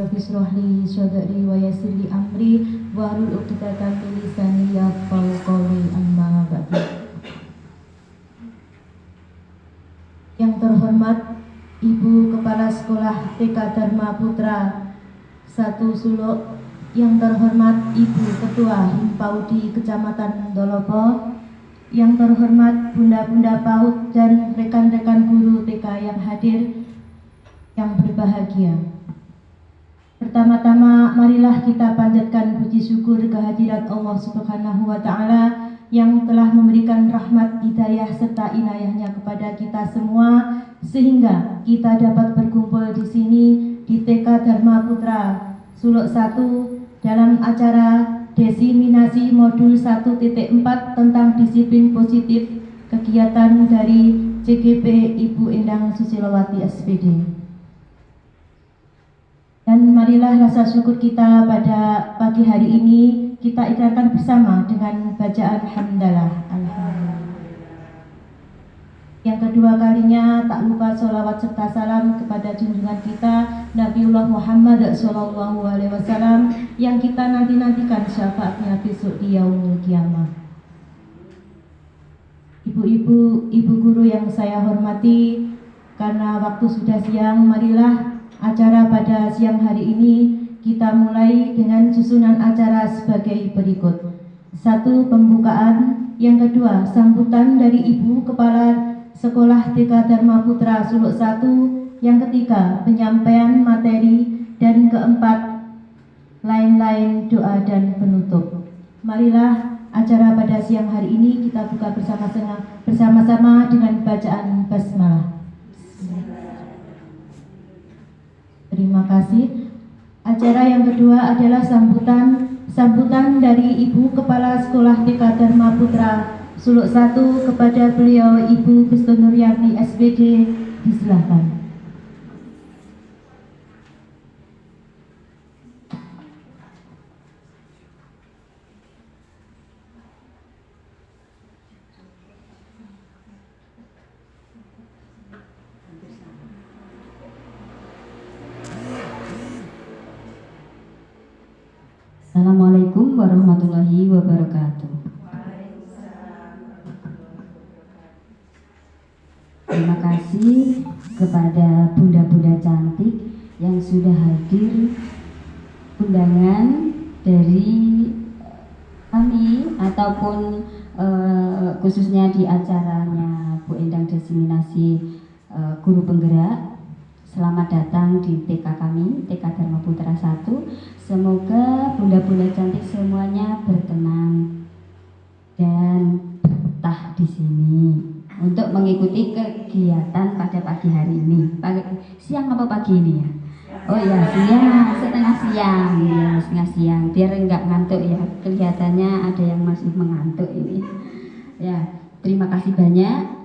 rabbi shrah li sadri wa yassir li amri wahlul 'uqdatam min lisani yafqahu qawli. Amma ba'du. Yang terhormat Ibu Kepala Sekolah TK Dharma Putra 1 Suluk, yang terhormat Ibu Ketua Himpaudi Kecamatan Dolopo, yang terhormat Bunda-bunda PAUD dan rekan-rekan guru TK yang hadir, yang berbahagia. Pertama-tama marilah kita panjatkan puji syukur kehadirat Allah Subhanahu wa Ta'ala yang telah memberikan rahmat, hidayah serta inayahnya kepada kita semua sehingga kita dapat berkumpul di sini di TK Dharma Putra Suluk 1 dalam acara Desiminasi Modul 1.4 tentang disiplin positif kegiatan dari CGP Ibu Endang Susilowati SPD. Dan marilah rasa syukur kita pada pagi hari ini kita ikrarkan bersama dengan bacaan hamdalah. Alhamdulillah. Yang kedua kalinya tak lupa sholawat serta salam kepada junjungan kita Nabiullah Muhammad SAW yang kita nanti-nantikan syafaatnya besok di yaumul kiamah. Ibu-ibu, ibu guru yang saya hormati, karena waktu sudah siang, marilah acara pada siang hari ini kita mulai dengan susunan acara sebagai berikut. 1. Pembukaan. Yang kedua, sambutan dari Ibu Kepala Sekolah TK Dharma Putra Suluk 1. Yang ketiga, penyampaian materi. Dan keempat, lain-lain doa dan penutup. Marilah acara pada siang hari ini kita buka bersama-sama dengan bacaan basmalah. Terima kasih. Acara yang kedua adalah sambutan dari Ibu Kepala Sekolah TK Dharma Putra Suluk 1 kepada beliau Ibu Kristo Nuryani SPD. Disilahkan. Assalamualaikum warahmatullahi wabarakatuh. Terima kasih kepada bunda-bunda cantik yang sudah hadir undangan dari kami ataupun khususnya di acaranya Bu Endang Desiminasi Guru Penggerak. Selamat datang di TK kami, TK Dharma Putra 1. Semoga bunda-bunda cantik semuanya berkenan dan betah di sini untuk mengikuti kegiatan pada pagi hari ini. Siang apa pagi ini ya? Oh ya, siang, setengah siang, ya, setengah siang. Biar enggak ngantuk ya. Kelihatannya ada yang masih mengantuk ini. Ya, terima kasih banyak.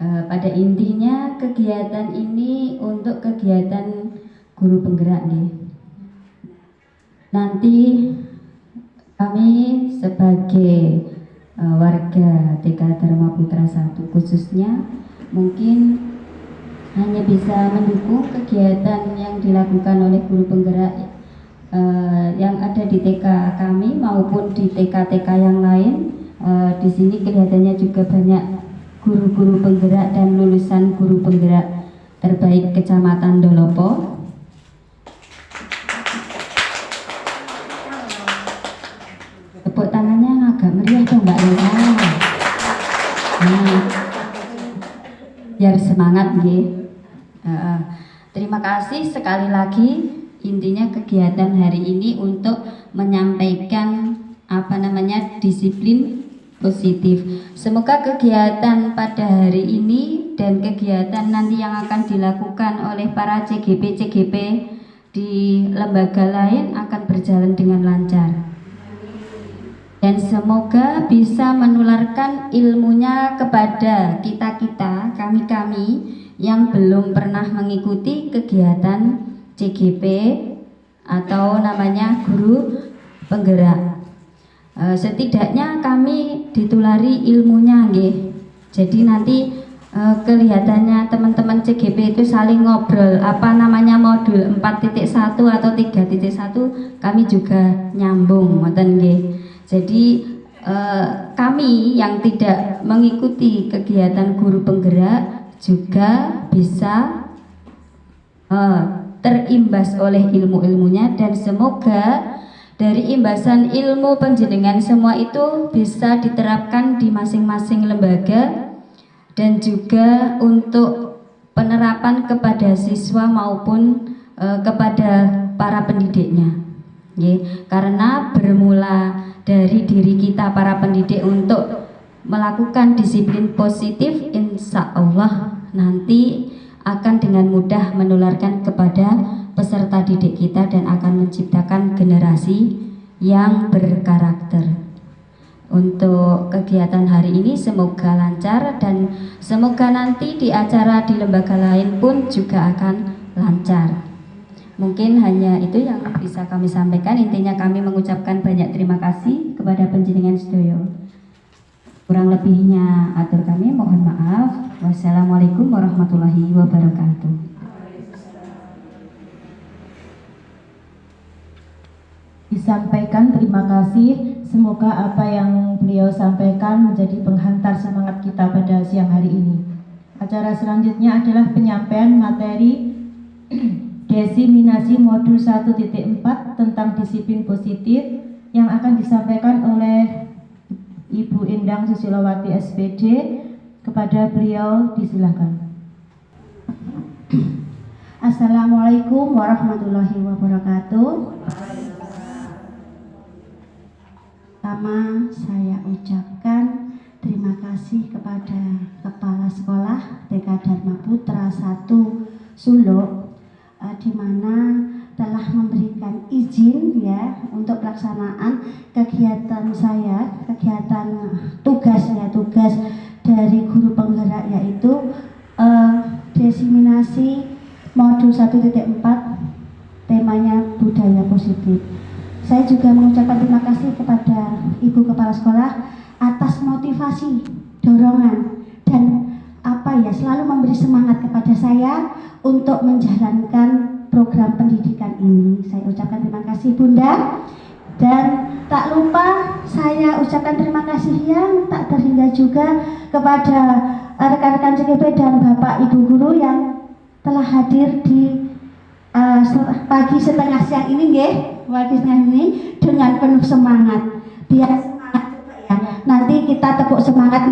Pada intinya kegiatan ini untuk kegiatan guru penggerak nih. Nanti kami sebagai warga TK Dharma Putra 1 khususnya mungkin hanya bisa mendukung kegiatan yang dilakukan oleh guru penggerak yang ada di TK kami maupun di TK-TK yang lain. Di sini kelihatannya juga banyak guru-guru penggerak dan lulusan guru penggerak terbaik Kecamatan Dolopo. Tepuk tangannya agak meriah dong Mbak Lena. Nah, biar semangat nggih. Terima kasih sekali lagi. Intinya kegiatan hari ini untuk menyampaikan disiplin positif. Semoga kegiatan pada hari ini dan kegiatan nanti yang akan dilakukan oleh para CGP di lembaga lain akan berjalan dengan lancar. Dan semoga bisa menularkan ilmunya kepada kita-kita, kami-kami yang belum pernah mengikuti kegiatan CGP atau namanya guru penggerak. Setidaknya kami ditulari ilmunya nggih. Jadi nanti kelihatannya teman-teman CGP itu saling ngobrol apa namanya modul 4.1 atau 3.1 kami juga nyambung ngoten nggih. Jadi kami yang tidak mengikuti kegiatan guru penggerak juga bisa terimbas oleh ilmu-ilmunya, dan semoga dari imbasan ilmu penjenengan semua itu bisa diterapkan di masing-masing lembaga dan juga untuk penerapan kepada siswa maupun kepada para pendidiknya. Karena bermula dari diri kita para pendidik untuk melakukan disiplin positif, insya Allah nanti akan dengan mudah menularkan kepada peserta didik kita dan akan menciptakan generasi yang berkarakter. Untuk kegiatan hari ini semoga lancar dan semoga nanti di acara di lembaga lain pun juga akan lancar. Mungkin hanya itu yang bisa kami sampaikan. Intinya kami mengucapkan banyak terima kasih kepada panjenengan sedaya. Kurang lebihnya atur kami mohon maaf. Wassalamualaikum warahmatullahi wabarakatuh. Disampaikan terima kasih. Semoga apa yang beliau sampaikan menjadi penghantar semangat kita pada siang hari ini. Acara selanjutnya adalah penyampaian materi desiminasi modul 1.4 tentang disiplin positif yang akan disampaikan oleh Ibu Endang Susilowati SPD. Kepada beliau disilakan. Assalamualaikum warahmatullahi wabarakatuh. Pertama, saya ucapkan terima kasih kepada Kepala Sekolah TK Dharma Putra 1 Solo, di mana telah memberikan izin ya untuk pelaksanaan kegiatan saya, tugas dari guru penggerak, yaitu desiminasi modul 1.4 temanya budaya positif. Saya juga mengucapkan terima kasih kepada Ibu Kepala Sekolah atas motivasi, dorongan, dan selalu memberi semangat kepada saya untuk menjalankan program pendidikan ini. Saya ucapkan terima kasih Bunda, dan tak lupa saya ucapkan terima kasih yang tak terhingga juga kepada rekan-rekan CGP dan Bapak Ibu Guru yang telah hadir di pagi setengah siang ini dengan penuh semangat. Biar semangat coba ya. Nanti kita tepuk semangat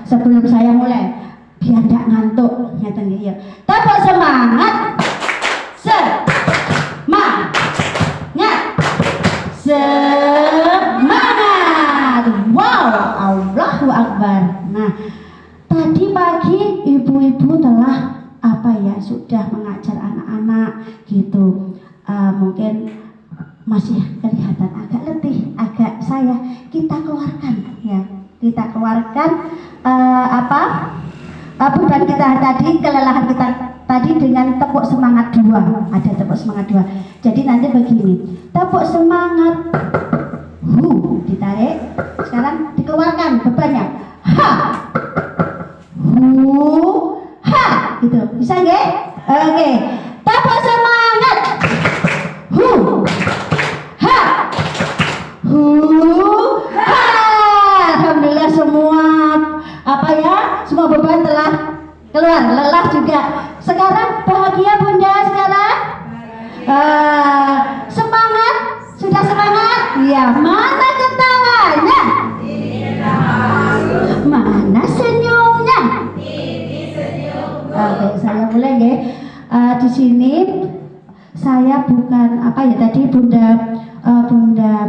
sebelum saya mulai biar tidak ngantuk ya. Tepuk semangat. Semangat. Wow, Allahu Akbar. Nah, tadi pagi ibu-ibu telah sudah mengajar anak-anak gitu. Mungkin masih kelihatan agak letih, kita keluarkan beban kita tadi, kelelahan kita tadi dengan tepuk semangat 2. Ada tepuk semangat 2. Jadi nanti begini, tepuk semangat, ditarik, sekarang dikeluarkan bebannya, gitu, bisa nggak? Oke, tepuk semangat, alhamdulillah semua semua beban telah keluar, lelah juga. Sekarang bahagia Bunda sekarang? Semangat, sudah semangat? Ya, mana ketawanya? Mana senyumnya? Oke, saya mulai ya. Di sini saya bukan tadi Bunda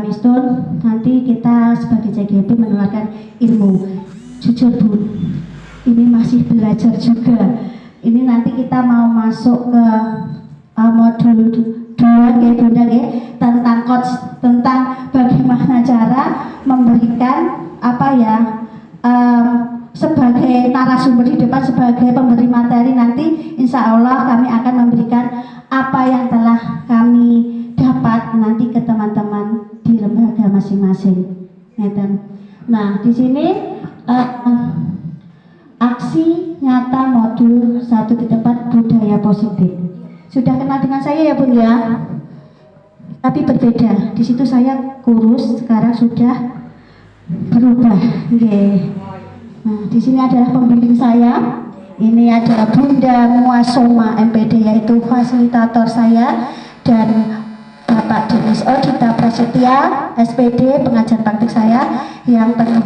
Mistun, nanti kita sebagai CGP menularkan ilmu. Jujur Bu, ini masih belajar juga. Ini nanti kita mau masuk ke modul 2 ya Bunda ya, tentang coach, tentang bagaimana cara memberikan sebagai narasumber di depan, sebagai pemberi materi. Nanti insya Allah kami akan memberikan apa yang telah kami dapat nanti ke teman-teman di lembaga masing-masing. Nah, di sini aksi nyata modul 1.4 budaya positif. Sudah kenal dengan saya ya Bun ya? Tapi berbeda. Di situ saya kurus, sekarang sudah berubah. Nggih. Nah, di sini adalah pembimbing saya. Ini adalah Bunda Muasoma MPD, yaitu fasilitator saya, dan Bapak Denis Odita Prasetya SPD, pengajar praktik saya yang penuh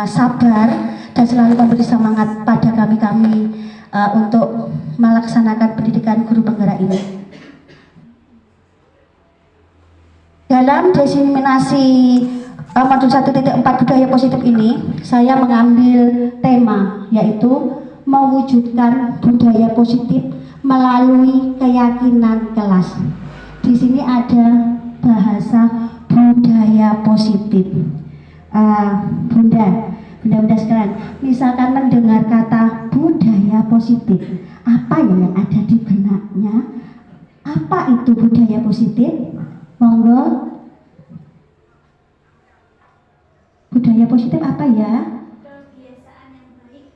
sabar dan selalu memberi semangat pada kami untuk melaksanakan pendidikan guru penggerak ini. Dalam diseminasi modul 1.4 budaya positif ini, saya mengambil tema yaitu mewujudkan budaya positif melalui keyakinan kelas. Di sini ada bahasa budaya positif. Bunda sekalian, misalkan mendengar kata budaya positif, apa ya yang ada di benaknya? Apa itu budaya positif? Monggo. Budaya positif apa ya? Kebiasaan yang baik.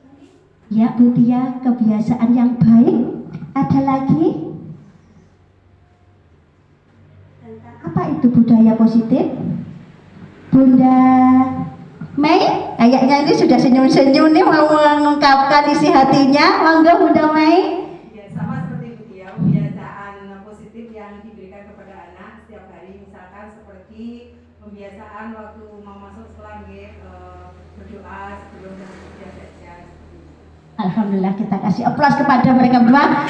Ya, Bu Tia, kebiasaan yang baik. Ada lagi? Apa itu budaya positif? Bunda Mei, kayaknya ini sudah senyum-senyum nih, mau mengungkapkan isi hatinya. Monggo Bunda Mei. Ya, sama seperti itu ya, kebiasaan positif yang diberikan kepada anak setiap hari, misalkan seperti pembiasaan waktu mau masuk sekolah berdoa sebelum dan biasanya. Alhamdulillah, kita kasih aplaus kepada mereka berdua.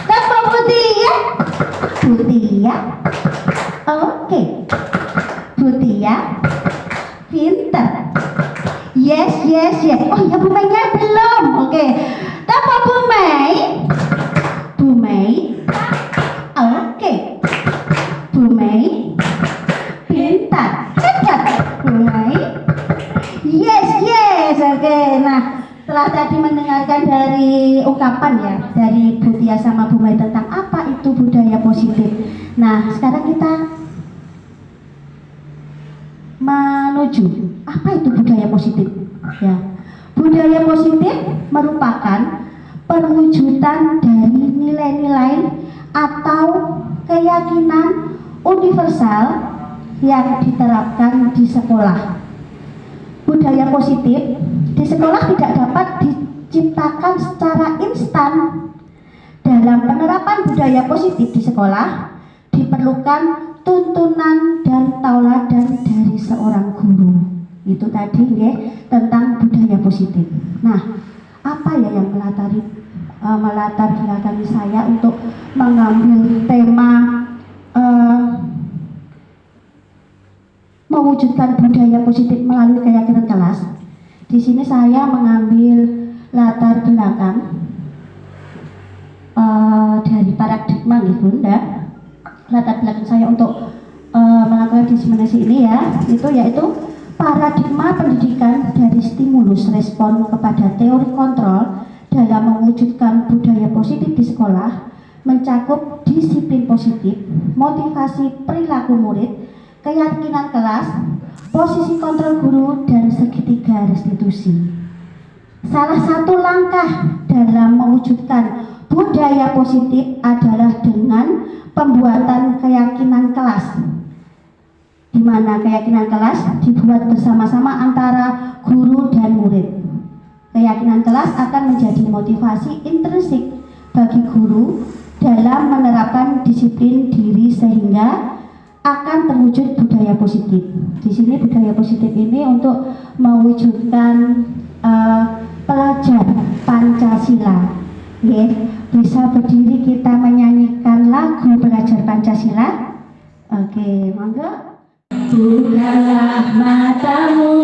Tanpa Putih ya, Putih ya. Oke, Putih ya, pinter. Yes. Oh ya, Bu Mei-nya belum. Oke, tanpa Bu Mei. Oke, Bu Mei, pintar, hebat, Bu Mei. Yes. Oke, nah, setelah tadi mendengarkan dari ungkapan ya dari Bu Tia sama Bu Mei tentang apa itu budaya positif. Nah, sekarang kita menuju apa itu budaya positif. Ya, budaya positif merupakan perwujudan dari nilai-nilai atau keyakinan universal yang diterapkan di sekolah. Budaya positif di sekolah tidak dapat diciptakan secara instan. Dalam penerapan budaya positif di sekolah diperlukan tuntunan dan tauladan dari seorang guru. Itu tadi ya tentang budaya positif. Nah, apa ya yang melatar belakangi saya untuk mengambil tema mewujudkan budaya positif melalui keyakinan kelas. Di sini saya mengambil latar belakang dari paradigma nih Bunda. Latar belakang saya untuk melakukan diseminasi ini yaitu paradigma pendidikan dari stimulus respon kepada teori kontrol dalam mewujudkan budaya positif di sekolah, mencakup disiplin positif, motivasi perilaku murid, keyakinan kelas, posisi kontrol guru, dan segitiga restitusi. Salah satu langkah dalam mewujudkan budaya positif adalah dengan pembuatan keyakinan kelas, di mana keyakinan kelas dibuat bersama-sama antara guru dan murid. Keyakinan kelas akan menjadi motivasi intrinsik bagi guru dalam menerapkan disiplin diri sehingga akan terwujud budaya positif. Di sini budaya positif ini untuk mewujudkan pelajar Pancasila. Bisa berdiri kita menyanyikan lagu pelajar Pancasila. Oke, monggo. Bukalah matamu,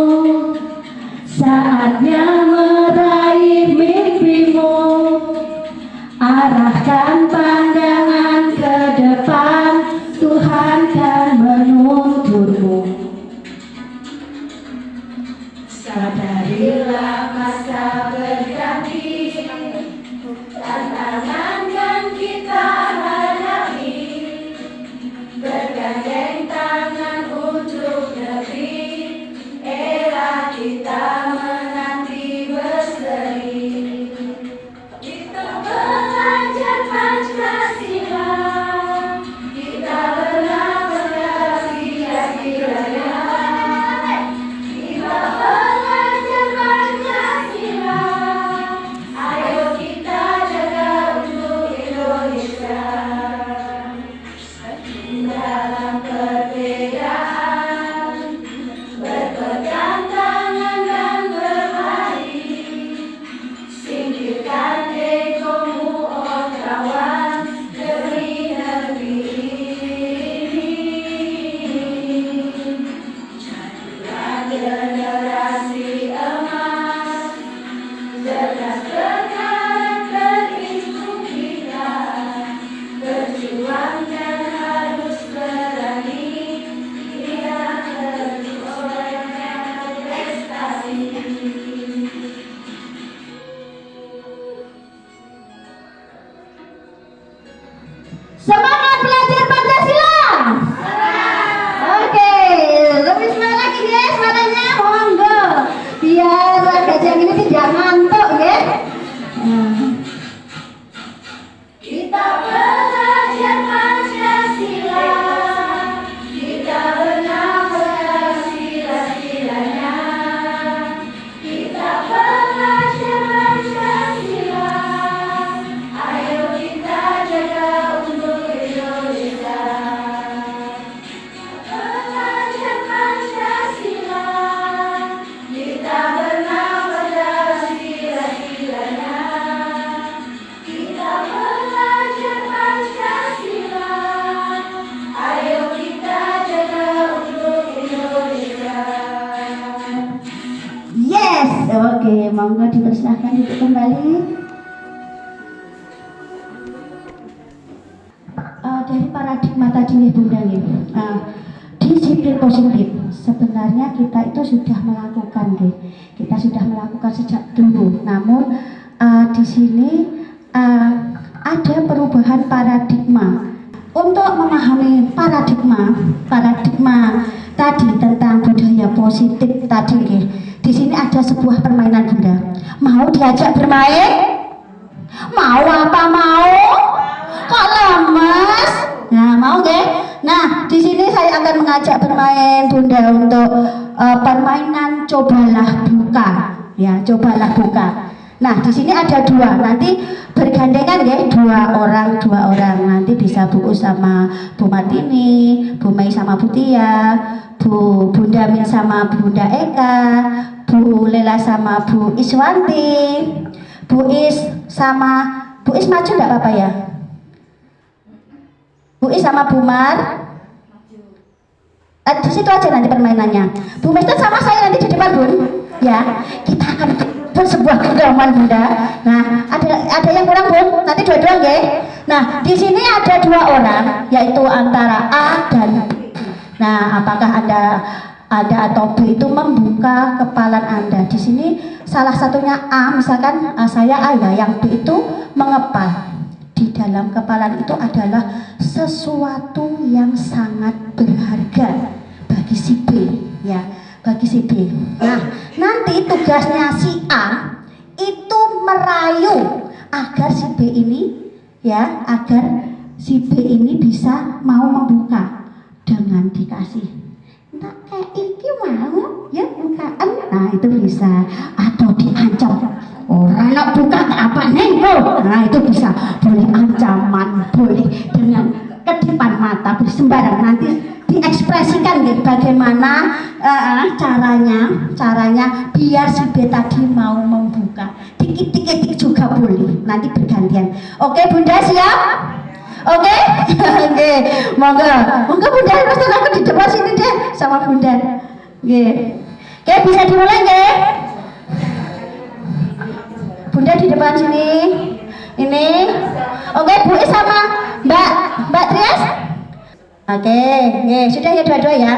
saatnya meraih mimpimu. Arahkan pandangan ke depan, Tuhan kan menuntunmu. Sadarilah masa berganti, tantangan yang kita hadapi, bergandeng tangan untuk negeri, era kita menanti berseri. Mudah-mudahan yang ini tidak ngantuk ya. Kita belajar Pancasila, kita benar Pancasila-silanya. Kita belajar Pancasila, ayo kita jaga untuk Indonesia. Belajar Pancasila, kita benar Pancasila-silanya. Kita belajar Pancasila, ayo kita jaga untuk Indonesia. Yes, oke, monggo dipersilahkan duduk kembali. Dari paradigma tadi nih Bunda nih, disiplin positif. Sebenarnya kita itu sudah melakukan, kita sudah melakukan sejak dulu. Namun di sini ada perubahan paradigma. Untuk memahami paradigma tadi tentang budaya positif tadi, di sini ada sebuah permainan Bunda. Mau diajak bermain? Mau apa mau? Kok lemes? Nah, mau nggih? Nah, di sini saya akan mengajak bermain Bunda untuk permainan cobalah buka. Ya, cobalah buka. Nah, di sini ada dua. Nanti bergandengan ya, dua orang. Nanti bisa Bu Us sama Bu Martini, Bu Mei sama Bu Tia, Bunda Min sama Bunda Eka, Bu Lela sama Bu Iswanti, Bu Is maju enggak apa-apa ya? Bu Is sama Bu Mar. Di situ aja nanti permainannya. Bu Mister sama saya nanti di depan, Bun. Ya, kita akan bersebuah genggaman Bunda. Nah, ada yang kurang, Bun? Nanti dua-dua nggih. Nah, di sini ada dua orang, yaitu antara A dan B. Nah, apakah Anda atau B itu membuka kepala Anda? Di sini salah satunya A, misalkan saya A ya, yang B itu mengepal. Di dalam kepala itu adalah sesuatu yang sangat berharga bagi si B, ya, bagi si B. Nah, nanti tugasnya si A itu merayu agar si B ini, ya, agar si B ini bisa mau membuka dengan dikasih tak kayak iki mau ya bukaan. Nah, itu bisa, atau diancam orang nak buka apa neng bro. Nah, itu bisa, boleh ancaman, boleh dengan kedipan mata, boleh sembarang. Nanti diekspresikan gitu bagaimana caranya biar si B tadi mau membuka. Dikit-dikit juga boleh, nanti bergantian. Oke Bunda, siap? Oke? Oke, monggo Bunda, pasti aku di depan sini deh sama Bunda. Oke, bisa dimulai nggih? Bunda di depan sini. Ini. Oke, Bu Is sama Mbak Trias. Oke, sudah ya dua-dua ya.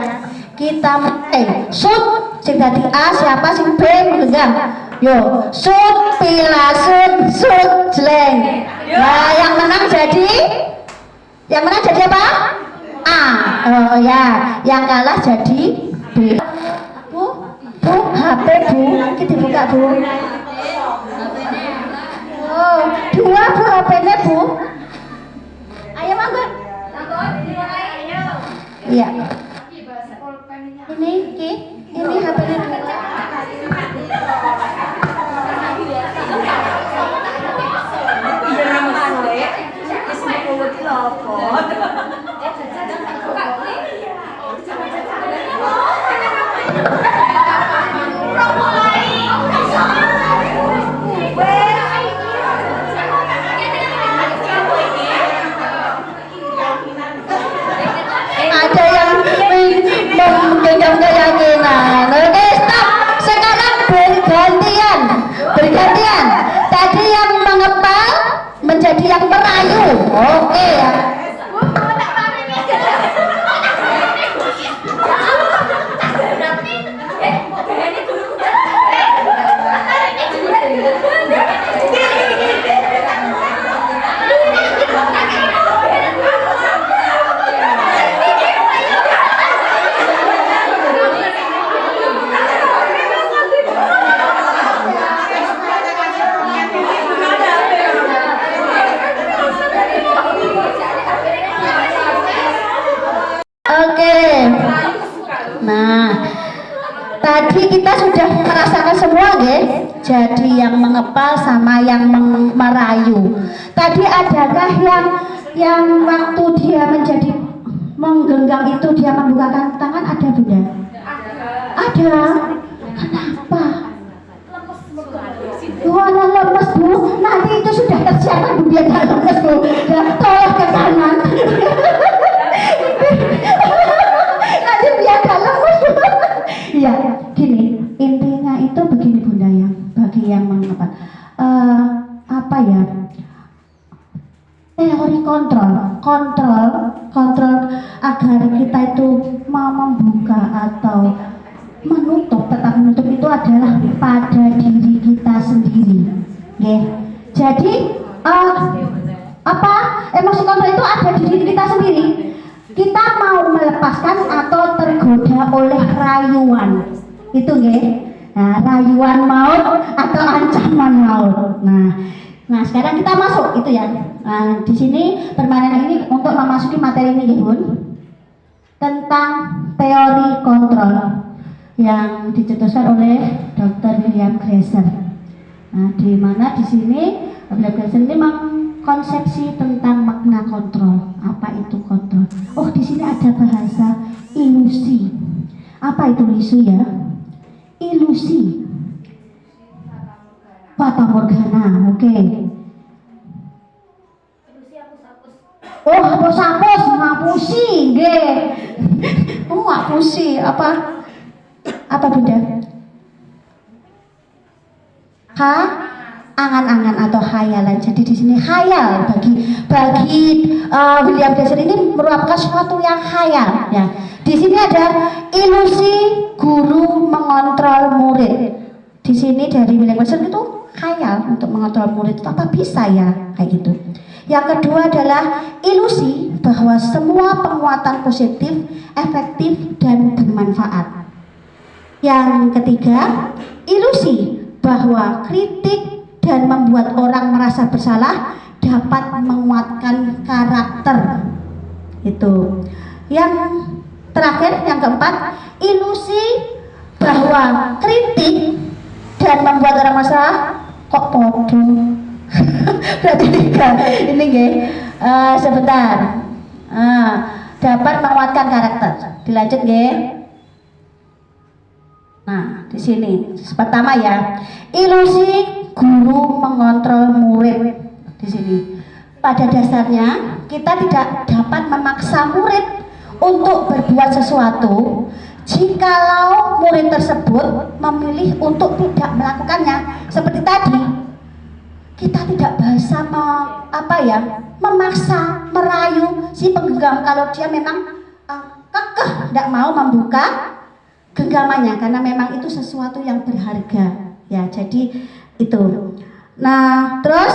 Kita mulai. Shoot, sing dadi A siapa, sing B megang. Yo, shoot, pila, shoot, jeleng. Nah, yang menang jadi apa? A. Oh ya, yang kalah jadi B. Bu, HP Bu, nanti dibuka Bu. Oh, dua Bu HP-nya Bu. Ayo mangga. Iya. Ini HP-nya Bu. Ada yang menggenggam keyakinan. Oke, stop. Sekarang bergantian. Tadi yang mengepal menjadi yang merayu. Oke ya. Jadi yang mengepal sama yang merayu. Tadi adakah yang waktu dia menjadi menggenggam itu dia membukakan tangan, ada Bunda? Ada. Kenapa? Wala lemes Bu, nanti itu sudah tersiapkan Bu, dia tak lemes Bu. Ya, tolong ke kanan. Nanti dia tak lemes Bu. Iya, gini, intinya itu begini Bunda ya, bagi yang mengapa apa ya, teori kontrol agar kita itu mau membuka atau menutup, tetap menutup itu adalah pada diri kita sendiri, yeah. Jadi emosi kontrol itu ada di diri kita sendiri. Kita mau melepaskan atau tergoda oleh rayuan itu, yeah. Nah, rayuan maut atau ancaman maut. Nah sekarang kita masuk itu ya. Nah, di sini permainan ini untuk memasuki materi ini ya Bun, tentang teori kontrol yang dicetuskan oleh Dr. William Glasser. Nah, di mana di sini William Glasser ini mengkonsepsi tentang makna kontrol. Apa itu kontrol? Oh, di sini ada bahasa ilusi. Apa itu ilusi ya? Ilusi. Fata Morgana, oke. Oh, hapus-hapus, ngapusi, nggih. Oh, ngapusi apa Bunda? Angan-angan atau khayalan. Jadi di sini khayal bagi William Glasser ini merupakan sesuatu yang khayal ya. Di sini ada ilusi guru mengontrol murid. Di sini dari William Glasser itu khayal untuk mengontrol murid itu apa bisa ya kayak gitu. Yang kedua adalah ilusi bahwa semua penguatan positif, efektif dan bermanfaat. Yang ketiga, ilusi bahwa kritik dan membuat orang merasa bersalah dapat menguatkan karakter. Itu. Yang terakhir, yang keempat, ilusi bahwa kritik dan membuat orang merasa kok bodoh. Berarti tiga. Ini nggih. Sebentar. Dapat menguatkan karakter. Dilanjut nggih. Nah, di sini pertama ya, ilusi guru mengontrol murid. Di sini pada dasarnya kita tidak dapat memaksa murid untuk berbuat sesuatu jikalau murid tersebut memilih untuk tidak melakukannya. Seperti tadi, kita tidak bisa memaksa, merayu si penggenggam kalau dia memang kekeh tidak mau membuka genggamannya karena memang itu sesuatu yang berharga ya. Jadi itu. Nah, terus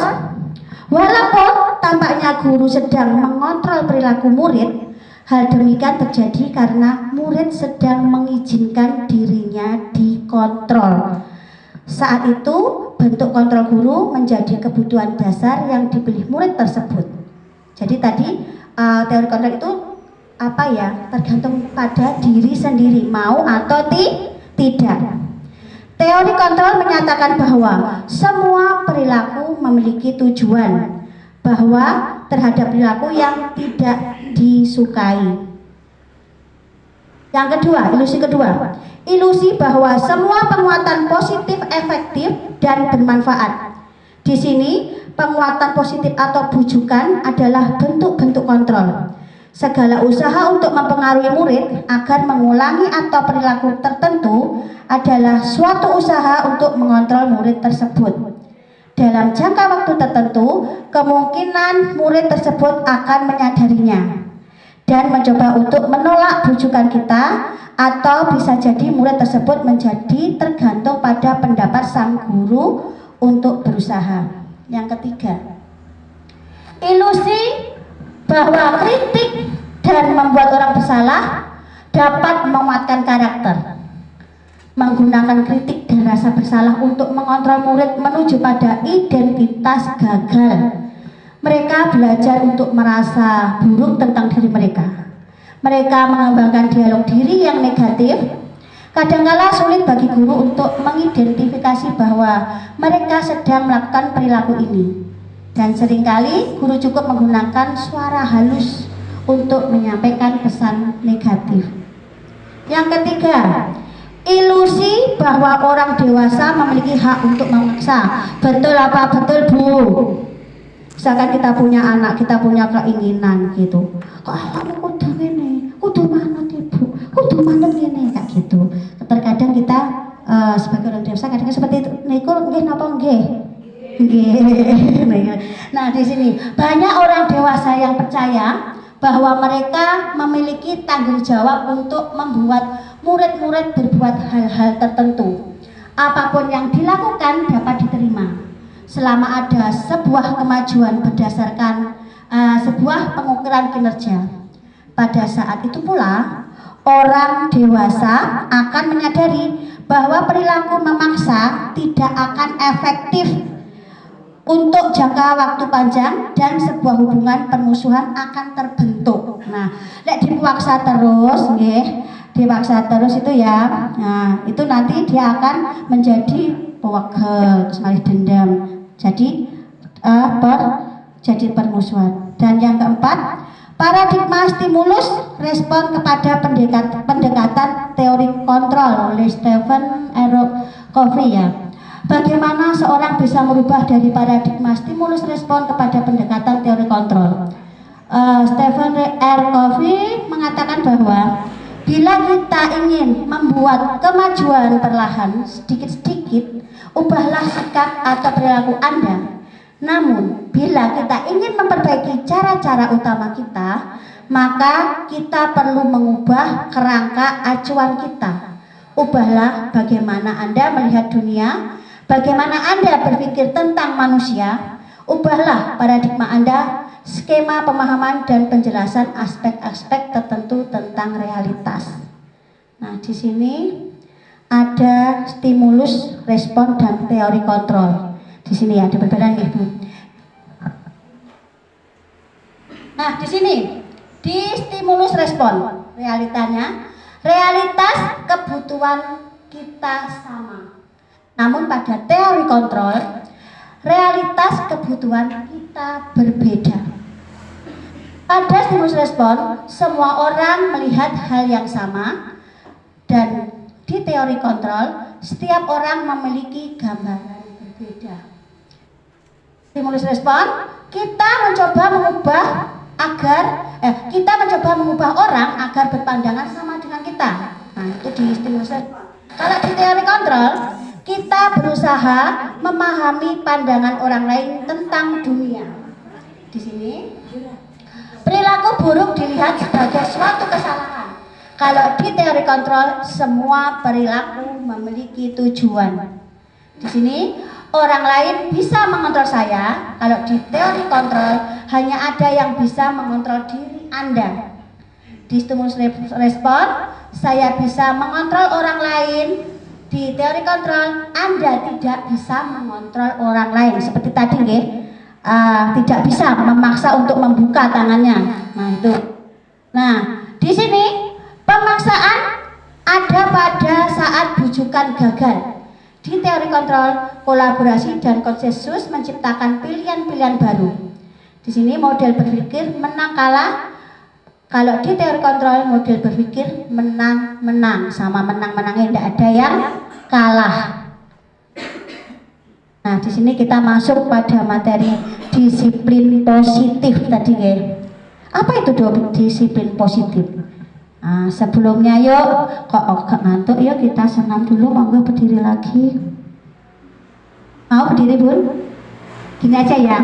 walaupun tampaknya guru sedang mengontrol perilaku murid, hal demikian terjadi karena murid sedang mengizinkan dirinya dikontrol. Saat itu bentuk kontrol guru menjadi kebutuhan dasar yang dipilih murid tersebut. Jadi tadi teori kontrol itu tergantung pada diri sendiri mau atau tidak. Teori kontrol menyatakan bahwa semua perilaku memiliki tujuan, bahwa terhadap perilaku yang tidak disukai. Yang kedua, ilusi bahwa semua penguatan positif efektif dan bermanfaat. Di sini penguatan positif atau bujukan adalah bentuk-bentuk kontrol. Segala usaha untuk mempengaruhi murid agar mengulangi atau perilaku tertentu adalah suatu usaha untuk mengontrol murid tersebut. Dalam jangka waktu tertentu, kemungkinan murid tersebut akan menyadarinya dan mencoba untuk menolak bujukan kita, atau bisa jadi murid tersebut menjadi tergantung pada pendapat sang guru untuk berusaha. Yang ketiga, ilusi bahwa kritik dan membuat orang bersalah dapat menguatkan karakter. Menggunakan kritik dan rasa bersalah untuk mengontrol murid menuju pada identitas gagal. Mereka belajar untuk merasa buruk tentang diri mereka. Mereka mengembangkan dialog diri yang negatif. Kadangkala sulit bagi guru untuk mengidentifikasi bahwa mereka sedang melakukan perilaku ini. Dan seringkali guru cukup menggunakan suara halus untuk menyampaikan pesan negatif. Yang ketiga, ilusi bahwa orang dewasa memiliki hak untuk memaksa. Betul apa betul, Bu? Misalkan kita punya anak, kita punya keinginan gitu. Kok kamu kudu gini, kudu manut Ibu, kudu manut gini, kayak gitu. Terkadang kita sebagai orang dewasa kadang seperti itu. Niku nggih napa nggih? Nggih. Nah, di sini banyak orang dewasa yang percaya bahwa mereka memiliki tanggung jawab untuk membuat murid-murid berbuat hal-hal tertentu. Apapun yang dilakukan dapat diterima selama ada sebuah kemajuan berdasarkan sebuah pengukuran kinerja. Pada saat itu pula, orang dewasa akan menyadari bahwa perilaku memaksa tidak akan efektif untuk jangka waktu panjang dan sebuah hubungan permusuhan akan terbentuk. Nah, lek dipaksa terus, nggih, dipaksa terus itu ya. Nah, itu nanti dia akan menjadi pewegel, sekali dendam. Jadi jadi permusuhan. Dan yang keempat, paradigma stimulus respon kepada pendekatan teori kontrol oleh Stephen R. Covey ya. Bagaimana seorang bisa merubah dari paradigma stimulus respon kepada pendekatan teori kontrol? Stephen R. Covey mengatakan bahwa bila kita ingin membuat kemajuan perlahan sedikit-sedikit, ubahlah sikap atau perilaku Anda. Namun, bila kita ingin memperbaiki cara-cara utama kita, maka kita perlu mengubah kerangka acuan kita. Ubahlah bagaimana Anda melihat dunia, bagaimana Anda berpikir tentang manusia. Ubahlah paradigma Anda, skema pemahaman dan penjelasan aspek-aspek tertentu tentang realitas. Nah, di sini ada stimulus, respon, dan teori kontrol. Di sini ada perbedaan, Ibu. Nah, di sini di stimulus respon, realitanya realitas kebutuhan kita sama. Namun pada teori kontrol, realitas kebutuhan kita berbeda. Pada stimulus respon, semua orang melihat hal yang sama, dan di teori kontrol, setiap orang memiliki gambaran berbeda. Stimulus respon, kita mencoba mengubah orang agar berpandangan sama dengan kita. Nah, itu di stimulus respon. Kalau di teori kontrol, kita berusaha memahami pandangan orang lain tentang dunia. Di sini, perilaku buruk dilihat sebagai suatu kesalahan. Kalau di teori kontrol, semua perilaku memiliki tujuan. Di sini, orang lain bisa mengontrol saya. Kalau di teori kontrol, hanya ada yang bisa mengontrol diri Anda. Di stimulus respon, saya bisa mengontrol orang lain. Di teori kontrol, Anda tidak bisa mengontrol orang lain. Seperti tadi, nggih, tidak bisa memaksa untuk membuka tangannya. Nah, itu. Nah, di sini pemaksaan ada pada saat bujukan gagal. Di teori kontrol, kolaborasi dan konsensus menciptakan pilihan-pilihan baru. Di sini model berpikir menang kalah. Kalau di teori kontrol, model berpikir menang-menang, sama menang-menangnya tidak ada yang kalah. Nah, di sini kita masuk pada materi disiplin positif tadi, nggih. Apa itu disiplin positif? Nah, sebelumnya yuk, kok ngantuk, yuk kita senam dulu, monggo berdiri lagi. Mau berdiri, Bun? Gini aja ya,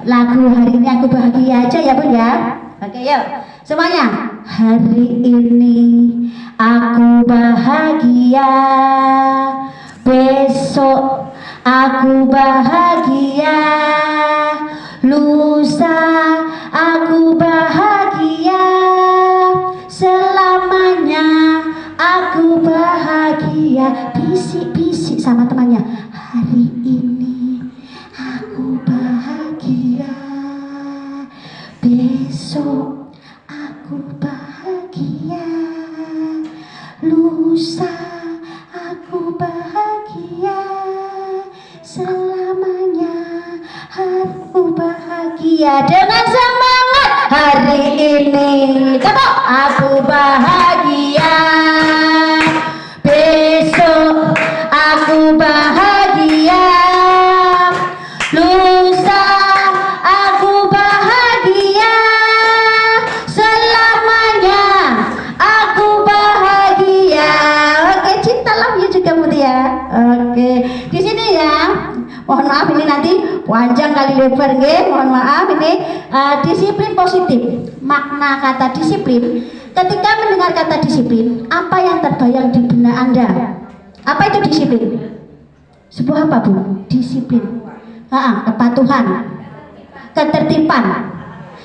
lagu hari ini aku bahagia aja ya, Bun ya. Oke, yuk semuanya. Hari ini aku bahagia, besok aku bahagia, lusa aku bahagia, selamanya aku bahagia. Bisik-bisik sama temannya. Hari ini aku bahagia, besok aku bahagia, lusa selamanya aku bahagia dengan semangat hari ini. Coba aku bahagia, besok aku bahagia, lusa aku bahagia, selamanya aku bahagia. Oke, cinta love you juga Mutia. Oke, di sini ya. Mohon maaf ini nanti panjang kali lebar nggih. Mohon maaf ini disiplin positif. Makna kata disiplin. Ketika mendengar kata disiplin, apa yang terbayang di benak Anda? Apa itu disiplin? Sebuah apa, Bu? Disiplin. Kepatuhan, ketertiban,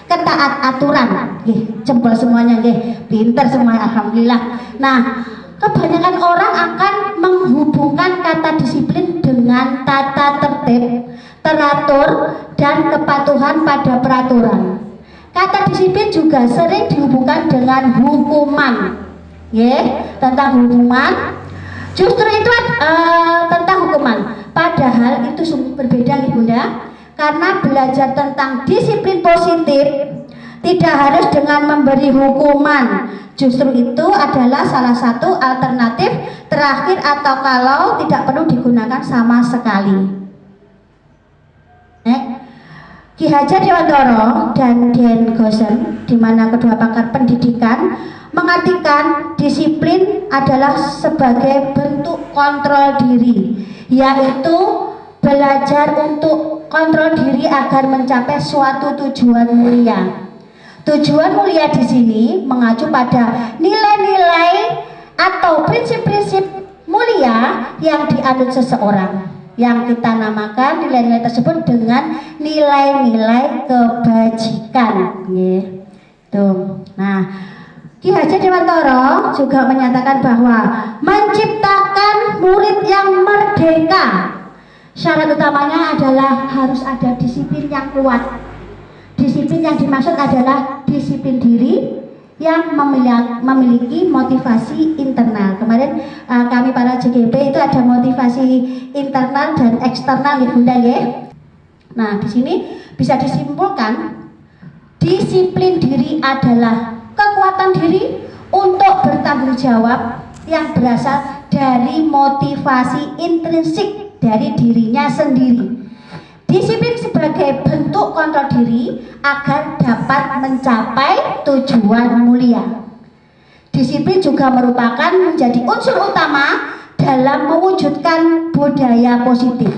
ketaat aturan. Jempol semuanya nggih. Pinter semua alhamdulillah. Nah, kebanyakan orang akan menghubungkan kata disiplin dengan tata tertib, teratur, dan kepatuhan pada peraturan. Kata disiplin juga sering dihubungkan dengan hukuman, tentang hukuman. Justru itu tentang hukuman. Padahal itu sungguh berbeda, Bunda. Karena belajar tentang disiplin positif tidak harus dengan memberi hukuman. Justru itu adalah salah satu alternatif terakhir atau kalau tidak perlu digunakan sama sekali. Ki Hajar Dewantara dan Dian Goosen, di mana kedua pakar pendidikan mengartikan disiplin adalah sebagai bentuk kontrol diri, yaitu belajar untuk kontrol diri agar mencapai suatu tujuan mulia. Tujuan mulia di sini mengacu pada nilai-nilai atau prinsip-prinsip mulia yang dianut seseorang, yang kita namakan nilai-nilai tersebut dengan nilai-nilai kebajikan. Tuh. Nah, Ki Hajar Dewantara juga menyatakan bahwa menciptakan murid yang merdeka, syarat utamanya adalah harus ada disiplin yang kuat. Disiplin yang dimaksud adalah disiplin diri yang memiliki motivasi internal. Kemarin kami para JGP itu ada motivasi internal dan eksternal ya Bunda ya. Nah, di sini bisa disimpulkan disiplin diri adalah kekuatan diri untuk bertanggung jawab yang berasal dari motivasi intrinsik dari dirinya sendiri. Disiplin sebagai bentuk kontrol diri agar dapat mencapai tujuan mulia. Disiplin juga merupakan menjadi unsur utama dalam mewujudkan budaya positif.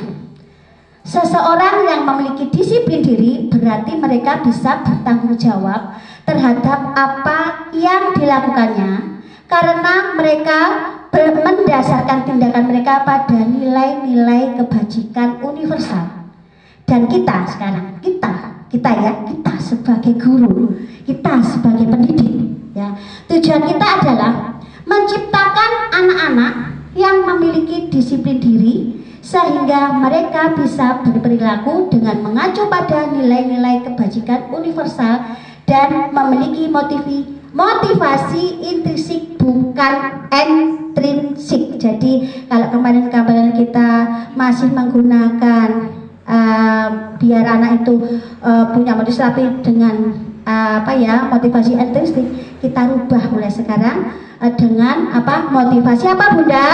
Seseorang yang memiliki disiplin diri berarti mereka bisa bertanggung jawab terhadap apa yang dilakukannya karena mereka mendasarkan tindakan mereka pada nilai-nilai kebajikan universal. Dan kita sekarang, kita sebagai guru, kita sebagai pendidik, ya, tujuan kita adalah menciptakan anak-anak yang memiliki disiplin diri sehingga mereka bisa berperilaku dengan mengacu pada nilai-nilai kebajikan universal dan memiliki motivasi intrinsik bukan ekstrinsik. Jadi kalau kemarin kita masih menggunakan biar anak itu punya motivasi tapi dengan motivasi intrinsik, kita rubah mulai sekarang dengan motivasi apa Bunda?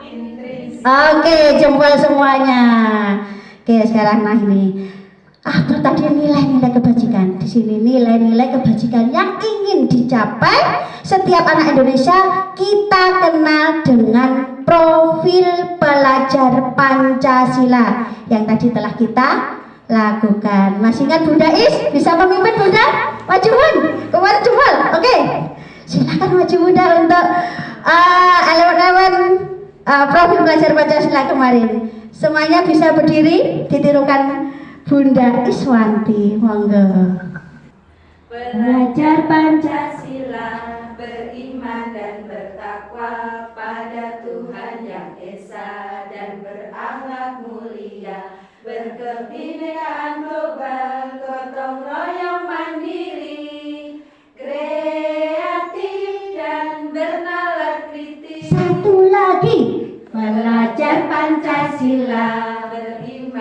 Intrinsik. Oke, jempol semuanya. Oke, sekarang ini tadi nilai-nilai kebajikan. Di sini nilai-nilai kebajikan yang ingin dicapai setiap anak Indonesia kita kenal dengan profil pelajar Pancasila yang tadi telah kita lakukan. Masih ingat Bunda Is? Bisa memimpin Bunda? Maju Bun. Kemarin jempol. Oke. Silakan maju Bunda untuk elemen-elemen profil pelajar Pancasila kemarin. Semuanya bisa berdiri, ditirukan Bunda Iswanti, monggo. Belajar Pancasila, beriman dan bertakwa pada Tuhan Yang Esa dan berakhlak mulia, berkebinekaan global, gotong royong mandiri, kreatif dan bernalar kritis. Satu lagi, belajar Pancasila, beriman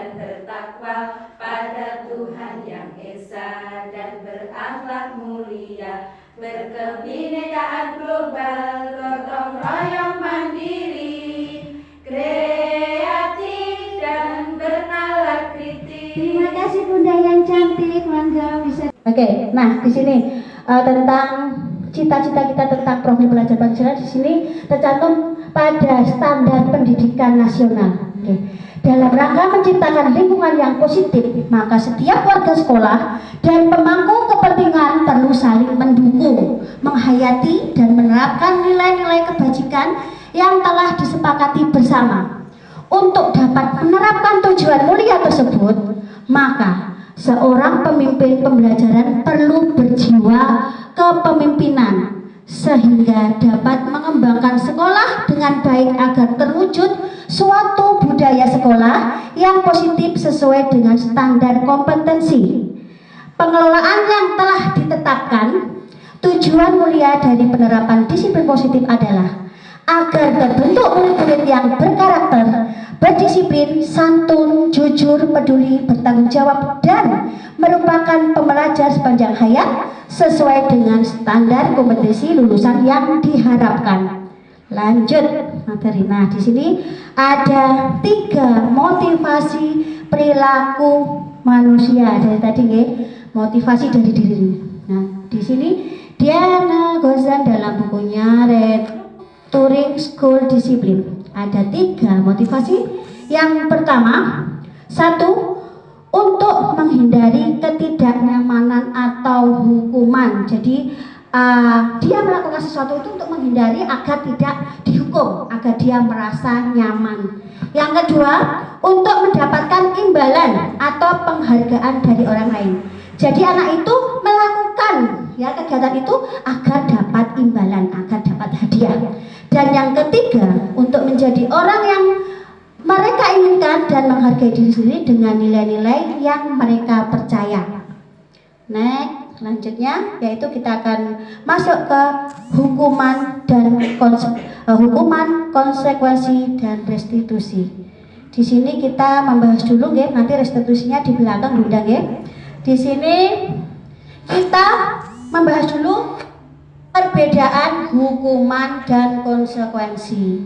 dan bertakwa pada Tuhan Yang Esa dan berakhlak mulia, berkebinekaan global, gotong royong mandiri, kreatif dan bernalar kritis. Terima kasih Bunda yang cantik, mangga bisa. Oke, nah di sini tentang cita-cita kita tentang profil pelajar Pancasila di sini tercantum pada standar pendidikan nasional. Oke. Dalam rangka menciptakan lingkungan yang positif, maka setiap warga sekolah dan pemangku kepentingan perlu saling mendukung, menghayati dan menerapkan nilai-nilai kebajikan yang telah disepakati bersama. Untuk dapat menerapkan tujuan mulia tersebut, maka seorang pemimpin pembelajaran perlu berjiwa kepemimpinan sehingga dapat mengembangkan sekolah dengan baik agar terwujud suatu budaya sekolah yang positif sesuai dengan standar kompetensi. Pengelolaan yang telah ditetapkan, tujuan mulia dari penerapan disiplin positif adalah agar terbentuk murid-murid yang berkarakter, berdisiplin, santun, jujur, peduli, bertanggung jawab, dan merupakan pembelajar sepanjang hayat sesuai dengan standar kompetensi lulusan yang diharapkan. Lanjut materi. Nah, di sini ada 3 motivasi perilaku manusia dari tadi, motivasi dari diri. Nah, di sini Diana Gozan dalam bukunya Turing School Discipline ada 3 motivasi. Yang pertama, 1, untuk menghindari ketidaknyamanan atau hukuman. Jadi dia melakukan sesuatu itu untuk menghindari agar tidak dihukum, agar dia merasa nyaman. Yang kedua, untuk mendapatkan imbalan atau penghargaan dari orang lain. Jadi anak itu melakukan kegiatan itu agar dapat imbalan, agar dapat hadiah. Dan yang ketiga, untuk menjadi orang yang mereka inginkan dan menghargai diri sendiri dengan nilai-nilai yang mereka percaya. Next, selanjutnya yaitu kita akan masuk ke hukuman dan konsekuensi dan restitusi. Di sini kita membahas dulu, nanti restitusinya di belakang Bunda. Di sini kita membahas dulu perbedaan hukuman dan konsekuensi.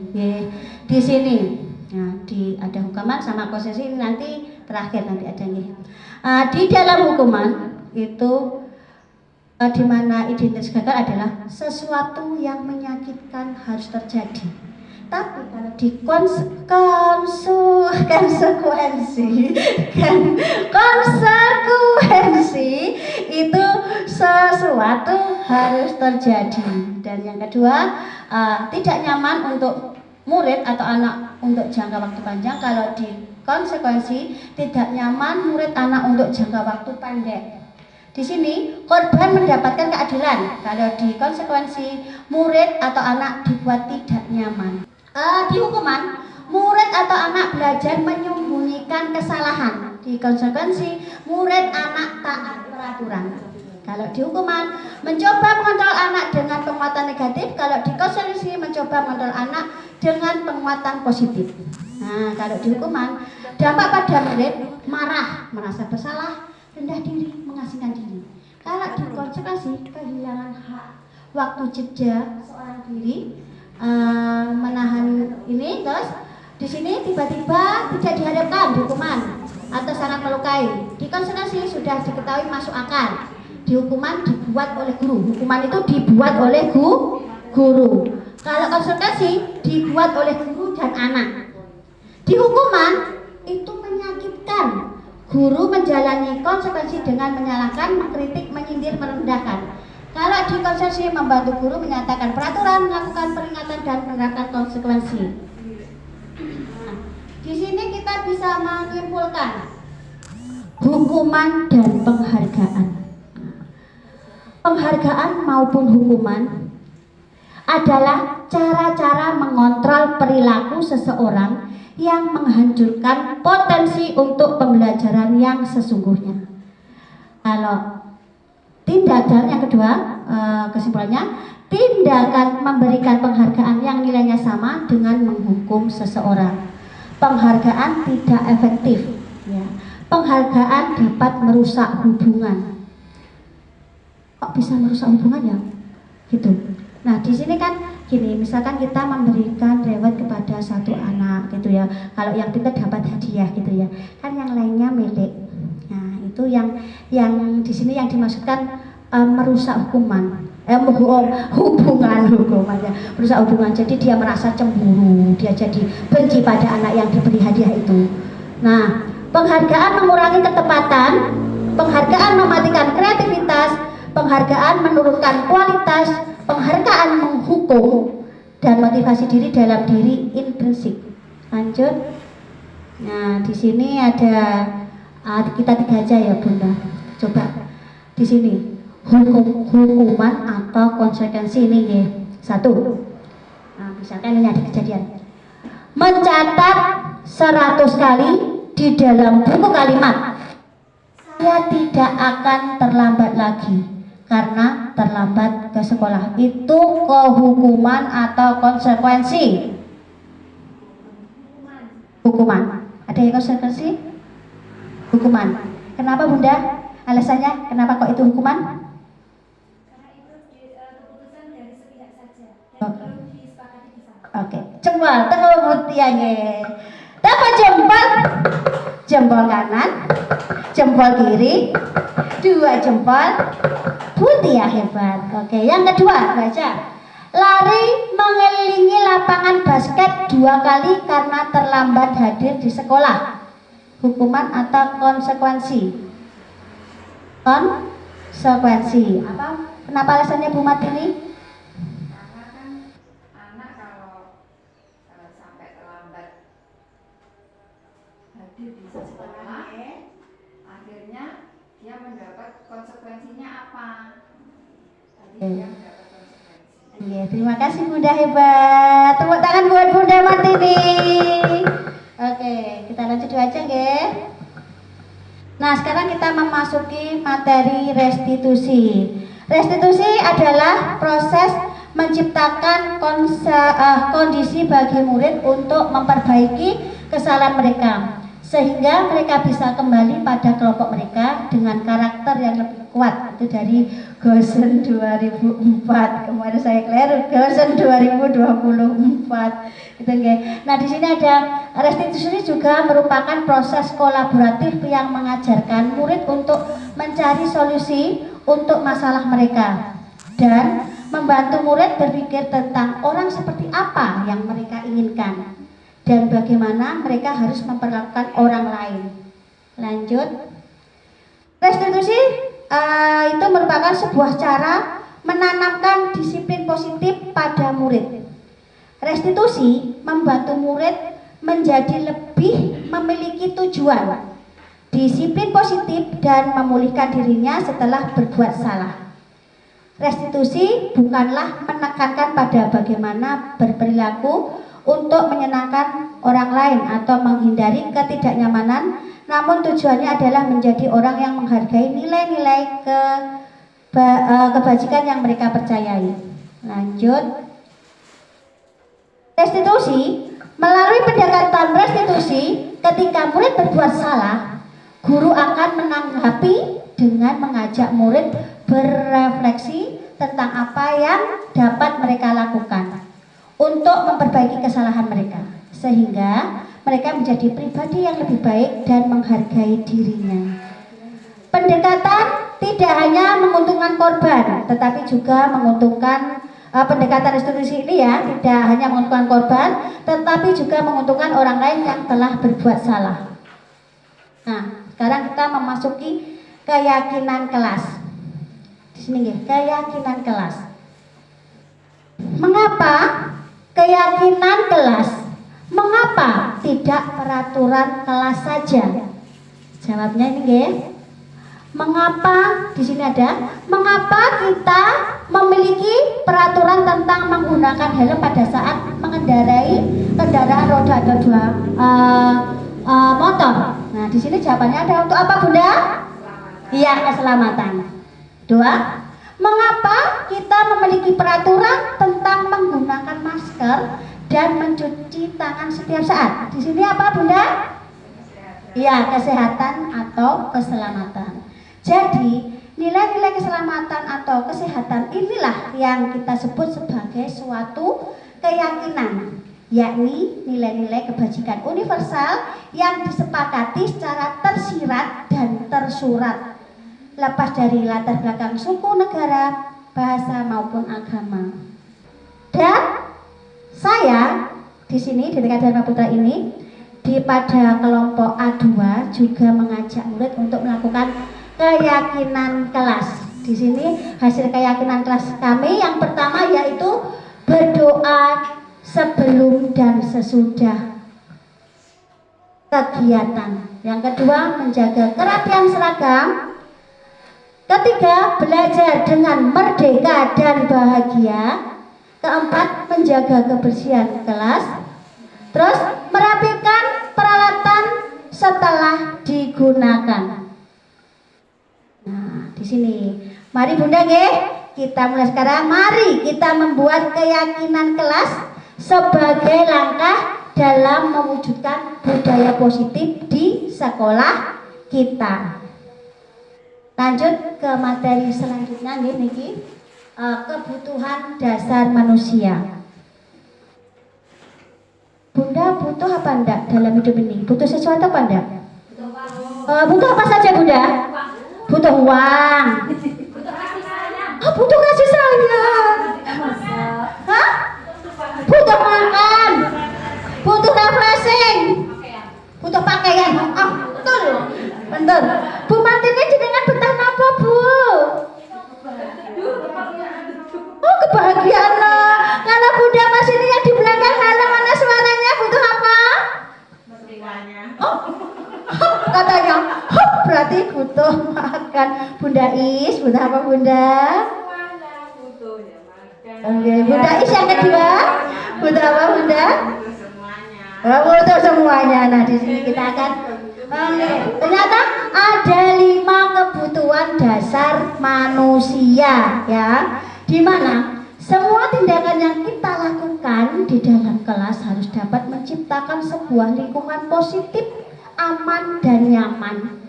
Di sini, nah, ada hukuman sama konsekuensi, ini nanti terakhir nanti ada di dalam hukuman itu di mana identitas gagal adalah sesuatu yang menyakitkan harus terjadi. Tapi kalau di konsekuensi itu sesuatu harus terjadi. Dan yang kedua, tidak nyaman untuk murid atau anak untuk jangka waktu panjang. Kalau di konsekuensi tidak nyaman murid anak untuk jangka waktu pendek. Di sini korban mendapatkan keadilan. Kalau di konsekuensi murid atau anak dibuat tidak nyaman. Di hukuman, murid atau anak belajar menyembunyikan kesalahan. Di konsekuensi, murid anak taat peraturan. Kalau di hukuman, mencoba mengontrol anak dengan penguatan negatif. Kalau di konsekuensi, mencoba mengontrol anak dengan penguatan positif. Nah, kalau di hukuman, dampak pada murid marah, merasa bersalah, rendah diri, mengasingkan diri. Kalau di konsekuensi, kehilangan hak waktu jeda seorang diri, menahan ini, terus di sini tiba-tiba tidak diharapkan hukuman atau sangat melukai. Di konsekuensi sudah diketahui masuk akal. Di hukuman dibuat oleh guru. Hukuman itu dibuat oleh guru. Kalau konsekuensi dibuat oleh guru dan anak. Di hukuman itu menyakitkan. Guru menjalani konsekuensi dengan menyalahkan, mengkritik, menyindir, merendahkan. Kalau di konsekuensi membantu guru menyatakan peraturan, melakukan peringatan dan menerapkan konsekuensi. Nah, di sini kita bisa menyimpulkan hukuman dan penghargaan. Penghargaan maupun hukuman adalah cara-cara mengontrol perilaku seseorang yang menghancurkan potensi untuk pembelajaran yang sesungguhnya. Kalau tindakan yang kedua, kesimpulannya, tindakan memberikan penghargaan yang nilainya sama dengan menghukum seseorang. Penghargaan tidak efektif, ya. penghargaan dapat merusak hubungan. Kok bisa merusak hubungan ya? Gitu. Nah, di sini kan gini, misalkan kita memberikan reward kepada satu anak gitu ya. Kalau yang pintar dapat hadiah gitu ya. Kan yang lainnya milik. Nah, itu yang di sini yang dimaksudkan merusak hubungan ya, merusak hubungan. Jadi dia merasa cemburu, dia jadi benci pada anak yang diberi hadiah itu. Nah, penghargaan mengurangi ketepatan, penghargaan mematikan kreativitas, penghargaan menurunkan kualitas, penghargaan menghukum, dan motivasi diri dalam diri intrinsik. Lanjut. Nah, di sini ada kita 3 aja ya Bunda. Coba di sini hukuman atau konsekuensi ini ya. 1. Nah, misalkan ini ada kejadian. Mencatat 100 kali di dalam buku kalimat. Saya tidak akan terlambat lagi karena terlambat ke sekolah. Itu kehukuman atau konsekuensi? Hukuman. Ada yang konsekuensi? Hukuman. Kenapa Bunda? Alasannya kenapa kok itu hukuman? Oke, jempol, tengok mutianya. Dapat jempol kanan, jempol kiri, 2 jempol, Mutia hebat. Oke, yang kedua baca. Lari mengelilingi lapangan basket 2 kali karena terlambat hadir di sekolah. Hukuman atau konsekuensi? Konsekuensi. Apa? Kenapa alasannya Bu Martini? Di sekolah, akhirnya dia mendapat konsekuensinya apa? Dia mendapat konsekuensi. Iya, terima kasih Bunda hebat. Tepuk tangan buat Bunda Martini. Oke, kita lanjut dulu aja ya. Nah, sekarang kita memasuki materi restitusi. Restitusi adalah proses menciptakan kondisi bagi murid untuk memperbaiki kesalahan mereka, sehingga mereka bisa kembali pada kelompok mereka dengan karakter yang lebih kuat. Itu dari Gosen 2004. Kemarin saya keliru, Gosen 2024. Gitu nggih. Nah, di sini ada restitusi juga merupakan proses kolaboratif yang mengajarkan murid untuk mencari solusi untuk masalah mereka dan membantu murid berpikir tentang orang seperti apa yang mereka inginkan dan bagaimana mereka harus memperlakukan orang lain. Lanjut. Restitusi itu merupakan sebuah cara menanamkan disiplin positif pada murid. Restitusi membantu murid menjadi lebih memiliki tujuan, disiplin positif, dan memulihkan dirinya setelah berbuat salah. Restitusi bukanlah menekankan pada bagaimana berperilaku untuk menyenangkan orang lain atau menghindari ketidaknyamanan, namun tujuannya adalah menjadi orang yang menghargai nilai-nilai kebajikan yang mereka percayai. Lanjut. Restitusi, melalui pendekatan restitusi, ketika murid berbuat salah, guru akan menanggapi dengan mengajak murid berefleksi tentang apa yang dapat mereka lakukan untuk memperbaiki kesalahan mereka, sehingga mereka menjadi pribadi yang lebih baik dan menghargai dirinya. Pendekatan tidak hanya menguntungkan korban, tetapi juga menguntungkan pendekatan restitusi ini ya, tidak hanya menguntungkan korban, tetapi juga menguntungkan orang lain yang telah berbuat salah. Nah, sekarang kita memasuki keyakinan kelas. Di sini ya, keyakinan kelas. Mengapa keyakinan kelas? Mengapa tidak peraturan kelas saja? Jawabnya ini ya. Mengapa di sini ada? Mengapa kita memiliki peraturan tentang menggunakan helm pada saat mengendarai kendaraan roda ada 2 motor? Nah, di sini jawabannya ada untuk apa, Bunda? Iya, keselamatan. 2. Mengapa kita memiliki peraturan tentang menggunakan masker dan mencuci tangan setiap saat? Di sini apa, Bunda? Ya, kesehatan atau keselamatan. Jadi, nilai-nilai keselamatan atau kesehatan inilah yang kita sebut sebagai suatu keyakinan, yakni nilai-nilai kebajikan universal yang disepakati secara tersirat dan tersurat, lepas dari latar belakang suku, negara, bahasa maupun agama. Dan saya di sini di TK Dharma Putra ini pada kelompok A2 juga mengajak murid untuk melakukan keyakinan kelas. Di sini hasil keyakinan kelas kami yang pertama yaitu berdoa sebelum dan sesudah kegiatan. Yang kedua, menjaga kerapian seragam. Ketiga, belajar dengan merdeka dan bahagia. Keempat, menjaga kebersihan kelas. Terus merapikan peralatan setelah digunakan. Nah, di sini. Mari Bunda nggih, kita mulai sekarang. Mari kita membuat keyakinan kelas sebagai langkah dalam mewujudkan budaya positif di sekolah kita. Lanjut ke materi selanjutnya nih niki, kebutuhan dasar manusia. Bunda butuh apa enggak dalam hidup ini? Butuh sesuatu apa enggak? Butuh apa saja Bunda? Butuh uang. Butuh kasih sayang. Hah? Butuh makan. Butuh refreshing. Butuh pakaian. Betul. Betul. Bu Martini jenengan betah napa, Bu? Kebahagiaan lah. Karena Bunda Mas ini yang di belakang halo, mana suaranya? Butuh apa? Katanya, berarti butuh makan. Bunda Is, butuh apa Bunda? Oke, Bunda Is yang kedua, butuh apa Bunda? Butuh semuanya. Nah, di sini kita akan ternyata ada 5 kebutuhan dasar manusia, ya, di mana semua tindakan yang kita lakukan di dalam kelas harus dapat menciptakan sebuah lingkungan positif, aman dan nyaman.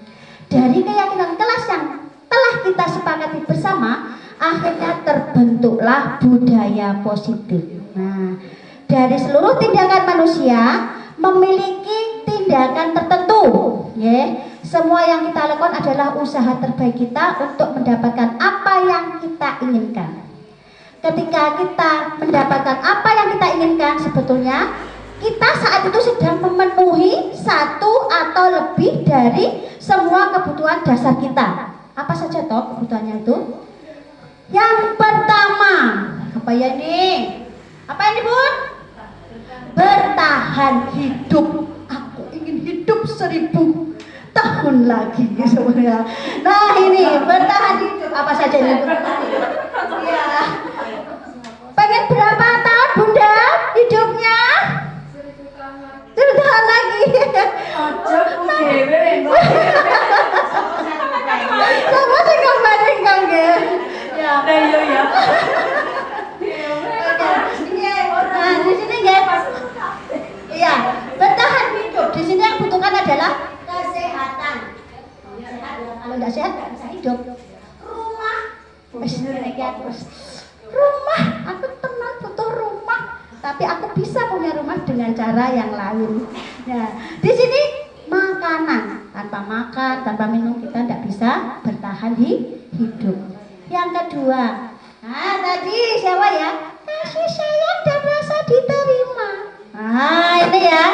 Dari keyakinan kelas yang telah kita sepakati bersama, akhirnya terbentuklah budaya positif. Nah, dari seluruh tindakan manusia memiliki tindakan tertentu, ya. Semua yang kita lakukan adalah usaha terbaik kita untuk mendapatkan apa yang kita inginkan. Ketika kita mendapatkan apa yang kita inginkan, sebetulnya kita saat itu sedang memenuhi satu atau lebih dari semua kebutuhan dasar kita. Apa saja toh kebutuhannya itu? Yang pertama, apa ya ini? Apa ini Bun? Bertahan hidup. Aku ingin hidup 1000 tahun lagi sebenarnya. Nah ini bertahan hidup. Apa saja ini? Ya. Pengen berapa tahun Bunda hidupnya? 1000 tahun lagi. Sama sih kembali nggih. Ya. Ya. Nah, di sini nggih. Iya, bertahan hidup. Di sini yang butuhkan adalah kesehatan. Sehat, kalau tidak sehat nggak bisa hidup. Rumah, rumah, aku tenang butuh rumah, tapi aku bisa punya rumah dengan cara yang lain. Nah, di sini makanan, tanpa makan, tanpa minum kita tidak bisa bertahan hidup. Yang kedua, nah tadi siapa ya? Kasih sayang dan rasa diterima. Nah ini ya,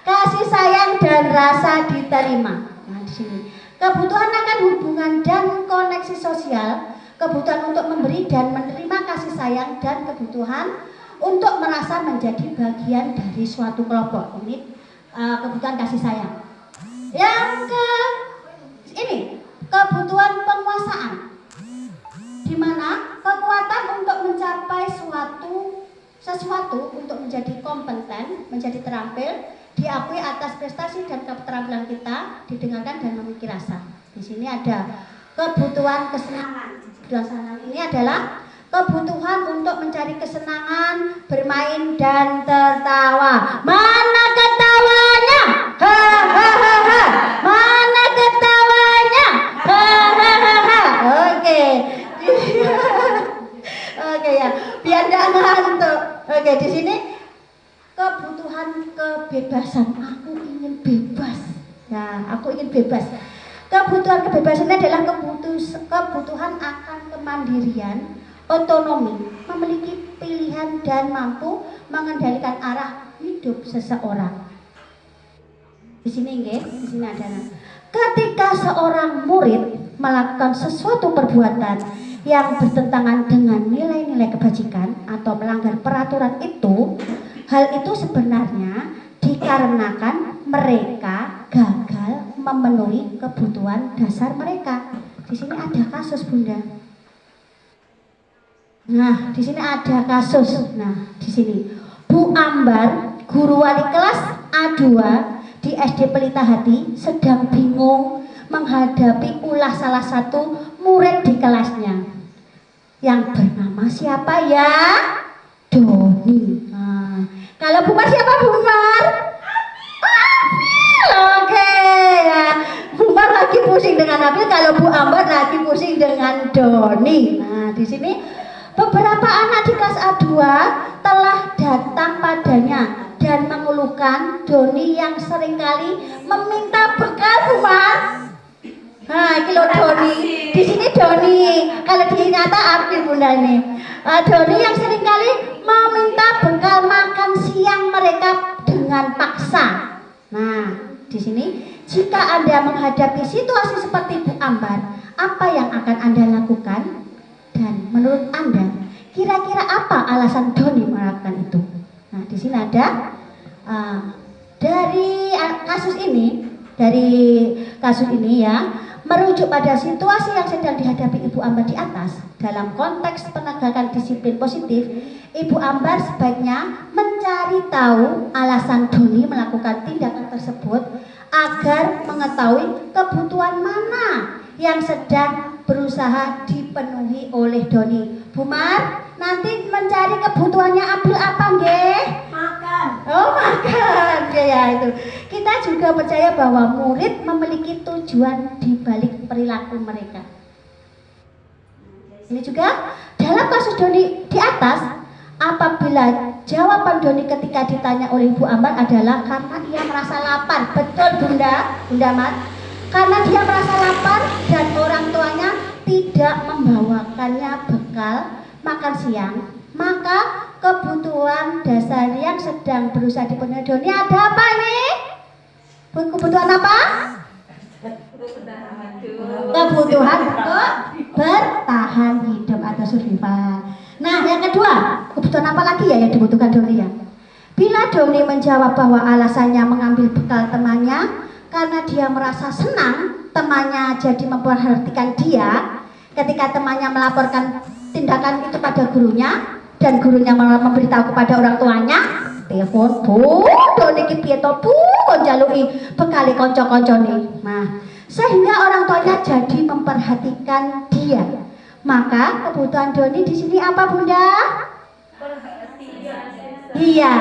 kasih sayang dan rasa diterima. Nah di sini kebutuhan akan hubungan dan koneksi sosial, kebutuhan untuk memberi dan menerima kasih sayang, dan kebutuhan untuk merasa menjadi bagian dari suatu kelompok. Ini kebutuhan kasih sayang. Yang ini kebutuhan penguasaan, di mana kekuatan untuk mencapai sesuatu untuk menjadi kompeten, menjadi terampil, diakui atas prestasi dan keterampilan kita, didengarkan dan memiliki rasa. Di sini ada kebutuhan kesenangan. Kebutuhan ini adalah kebutuhan untuk mencari kesenangan, bermain dan tertawa. Mana ketawanya? Ha ha ha ha. Mana ketawanya? Hahaha. Oke. Oke ya, biar nggak ngantuk. Oke, di sini kebutuhan kebebasan. Aku ingin bebas. Ya, aku ingin bebas. Kebutuhan kebebasan ini adalah kebutuhan akan kemandirian, otonomi, memiliki pilihan dan mampu mengendalikan arah hidup seseorang. Di sini nggih, di sini ada. Ketika seorang murid melakukan sesuatu perbuatan yang bertentangan dengan nilai-nilai kebajikan atau melanggar peraturan itu, hal itu sebenarnya dikarenakan mereka gagal memenuhi kebutuhan dasar mereka. Di sini ada kasus, Bunda. Nah, di sini ada kasus. Nah, di sini Bu Ambar, guru wali kelas A2 di SD Pelita Hati, sedang bingung menghadapi ulah salah satu murid di kelasnya yang bernama siapa ya? Doni. Nah, kalau Bu Mar siapa Bu Mar? Oke ya. Bu Mar lagi pusing dengan Nabil, kalau Bu Ambar lagi pusing dengan Doni. Nah, di sini beberapa anak di kelas A2 telah datang padanya dan mengeluhkan Doni yang seringkali meminta bekal, Bu Mar. Nah, kilo Doni. Di sini Doni. Kalau di nyata April Bunda ini. Doni yang seringkali meminta bekal makan siang mereka dengan paksa. Nah, di sini jika Anda menghadapi situasi seperti Bu Ambar, apa yang akan Anda lakukan? Dan menurut Anda, kira-kira apa alasan Doni melakukan itu? Nah, di sini ada dari kasus ini ya, merujuk pada situasi yang sedang dihadapi Ibu Ambar di atas. Dalam konteks penegakan disiplin positif, Ibu Ambar sebaiknya mencari tahu alasan Doni melakukan tindakan tersebut agar mengetahui kebutuhan mana yang sedang berusaha dipenuhi oleh Doni. Bu Mar, nanti mencari kebutuhannya April apa nggih? Makan. Oh, makan. Ya itu. Kita juga percaya bahwa murid memiliki tujuan di balik perilaku mereka. Ini juga dalam kasus Doni di atas, apabila jawaban Doni ketika ditanya oleh Bu Ambar adalah karena ia merasa lapar. Betul Bunda Mat. Karena dia merasa lapar dan orang tuanya tidak membawakannya bekal makan siang, maka kebutuhan dasar yang sedang berusaha dipenuhi Doni ada apa ini? Kebutuhan apa? Kebutuhan untuk bertahan hidup atau survival. Nah, yang kedua, kebutuhan apa lagi ya yang dibutuhkan Doni ya? Bila Doni menjawab bahwa alasannya mengambil bekal temannya karena dia merasa senang temannya jadi memperhatikan dia, ketika temannya melaporkan tindakan itu pada gurunya dan gurunya malah memberitahu kepada orang tuanya, telepon Bu Doni iki piye to Bu kon njaluki bekale kanca-kancane. Nah, sehingga orang tuanya jadi memperhatikan dia. Maka kebutuhan Doni di sini apa Bunda? Iya,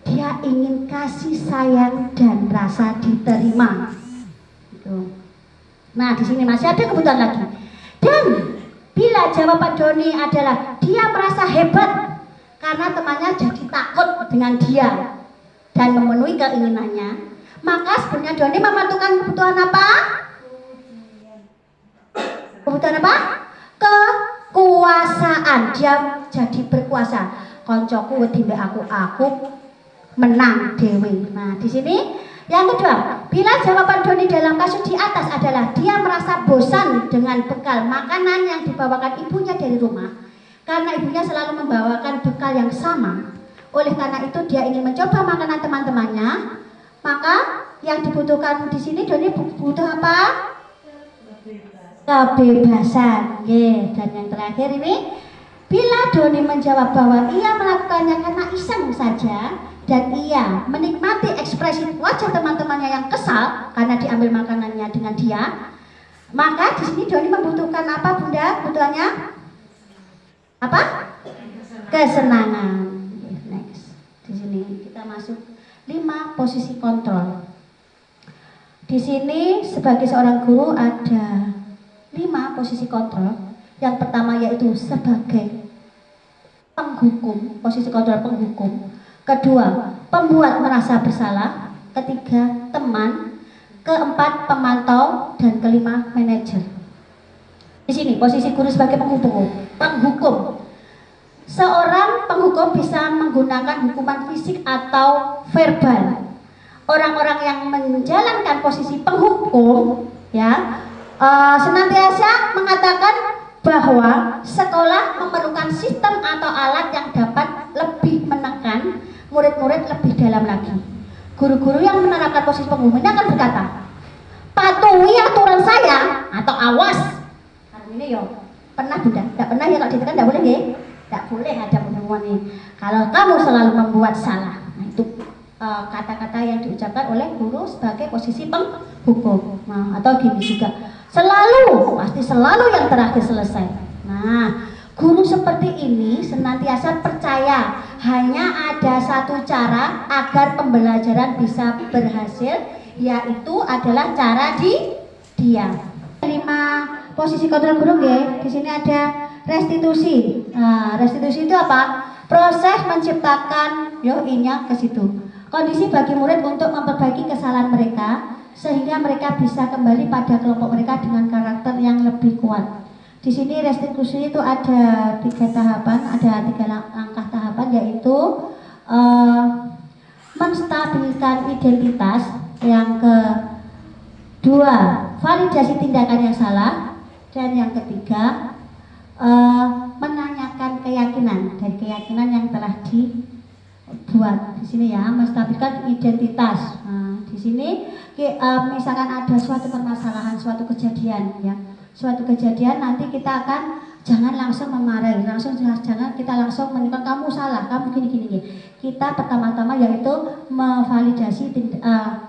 dia ingin kasih sayang dan rasa diterima. Gitu. Nah, di sini masih ada kebutuhan lagi. Dan bila jawaban Doni adalah dia merasa hebat karena temannya jadi takut dengan dia dan memenuhi keinginannya, maka sebenarnya Doni mementukan kebutuhan apa? Kebutuhan apa? Kekuasaan. Dia jadi berkuasa. Koncoku wedi mbek aku menang dewi. Nah, di sini yang kedua, bila jawaban Doni dalam kasus di atas adalah dia merasa bosan dengan bekal makanan yang dibawakan ibunya dari rumah, karena ibunya selalu membawakan bekal yang sama. Oleh karena itu dia ingin mencoba makanan teman-temannya, maka yang dibutuhkan di sini Doni butuh apa? Kebebasan. Dan yang terakhir ini, bila Doni menjawab bahwa ia melakukannya karena iseng saja dan ia menikmati ekspresi wajah teman-temannya yang kesal karena diambil makanannya dengan dia, maka di sini Doni membutuhkan apa Bunda? Kebutuhannya apa? Kesenangan. Next. Di sini kita masuk 5 posisi kontrol. Di sini sebagai seorang guru ada 5 posisi kontrol. Yang pertama yaitu sebagai penghukum, posisi kontrol penghukum. Kedua, pembuat merasa bersalah. Ketiga, teman. Keempat, pemantau. Dan kelima, manajer. Di sini posisi guru sebagai penghukum. Seorang penghukum bisa menggunakan hukuman fisik atau verbal. Orang-orang yang menjalankan posisi penghukum ya senantiasa mengatakan bahwa sekolah memerlukan sistem atau alat yang dapat lebih menekan murid-murid lebih dalam lagi. Guru-guru yang menerapkan posisi penghukum ini akan berkata, patuhi aturan saya atau awas. Karena ini yo pernah bunda, tidak pernah ya kalau ditekan tidak boleh ya, tidak boleh ada penghukuman ini. Kalau kamu selalu membuat salah, nah itu kata-kata yang diucapkan oleh guru sebagai posisi penghukum. Nah, atau gini juga, selalu, pasti selalu yang terakhir selesai. Nah, guru seperti ini senantiasa percaya hanya ada satu cara agar pembelajaran bisa berhasil, yaitu adalah cara diam. 5 posisi kontrol guru nggih. Di sini ada restitusi. Nah, restitusi itu apa? Proses menciptakan I-nya ke situ. Kondisi bagi murid untuk memperbaiki kesalahan mereka sehingga mereka bisa kembali pada kelompok mereka dengan karakter yang lebih kuat. Di sini restitusi itu ada 3 tahapan, ada 3 langkah tahapan, yaitu menstabilkan identitas. Yang kedua, validasi tindakan yang salah, dan yang ketiga menanyakan keyakinan dari keyakinan yang telah dibuat. Di sini ya, menstabilkan identitas. Nah, di sini misalkan ada suatu permasalahan, suatu kejadian ya, suatu kejadian, nanti kita akan jangan langsung memarahi, jangan kita langsung menyebut kamu salah, kamu gini. Kita pertama-tama yaitu memvalidasi,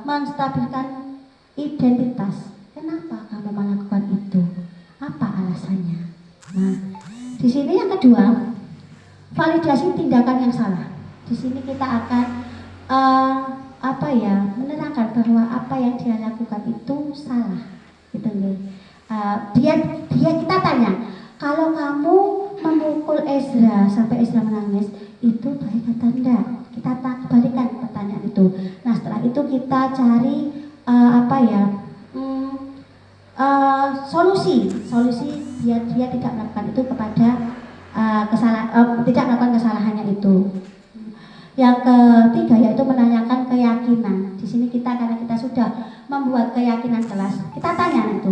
menstabilkan identitas. Kenapa kamu melakukan itu? Apa alasannya? Nah, di sini yang kedua, validasi tindakan yang salah. Di sini kita akan menerangkan bahwa apa yang dia lakukan itu salah, gitu nih. Dia kita tanya, kalau kamu memukul Ezra sampai Ezra menangis, itu baik atau enggak? Kita balikan pertanyaan itu. Nah, setelah itu kita cari solusi biar dia tidak melakukan itu kepada tidak melakukan kesalahannya itu. Yang ketiga yaitu menanyakan keyakinan. Di sini karena kita sudah membuat keyakinan kelas, kita tanya itu,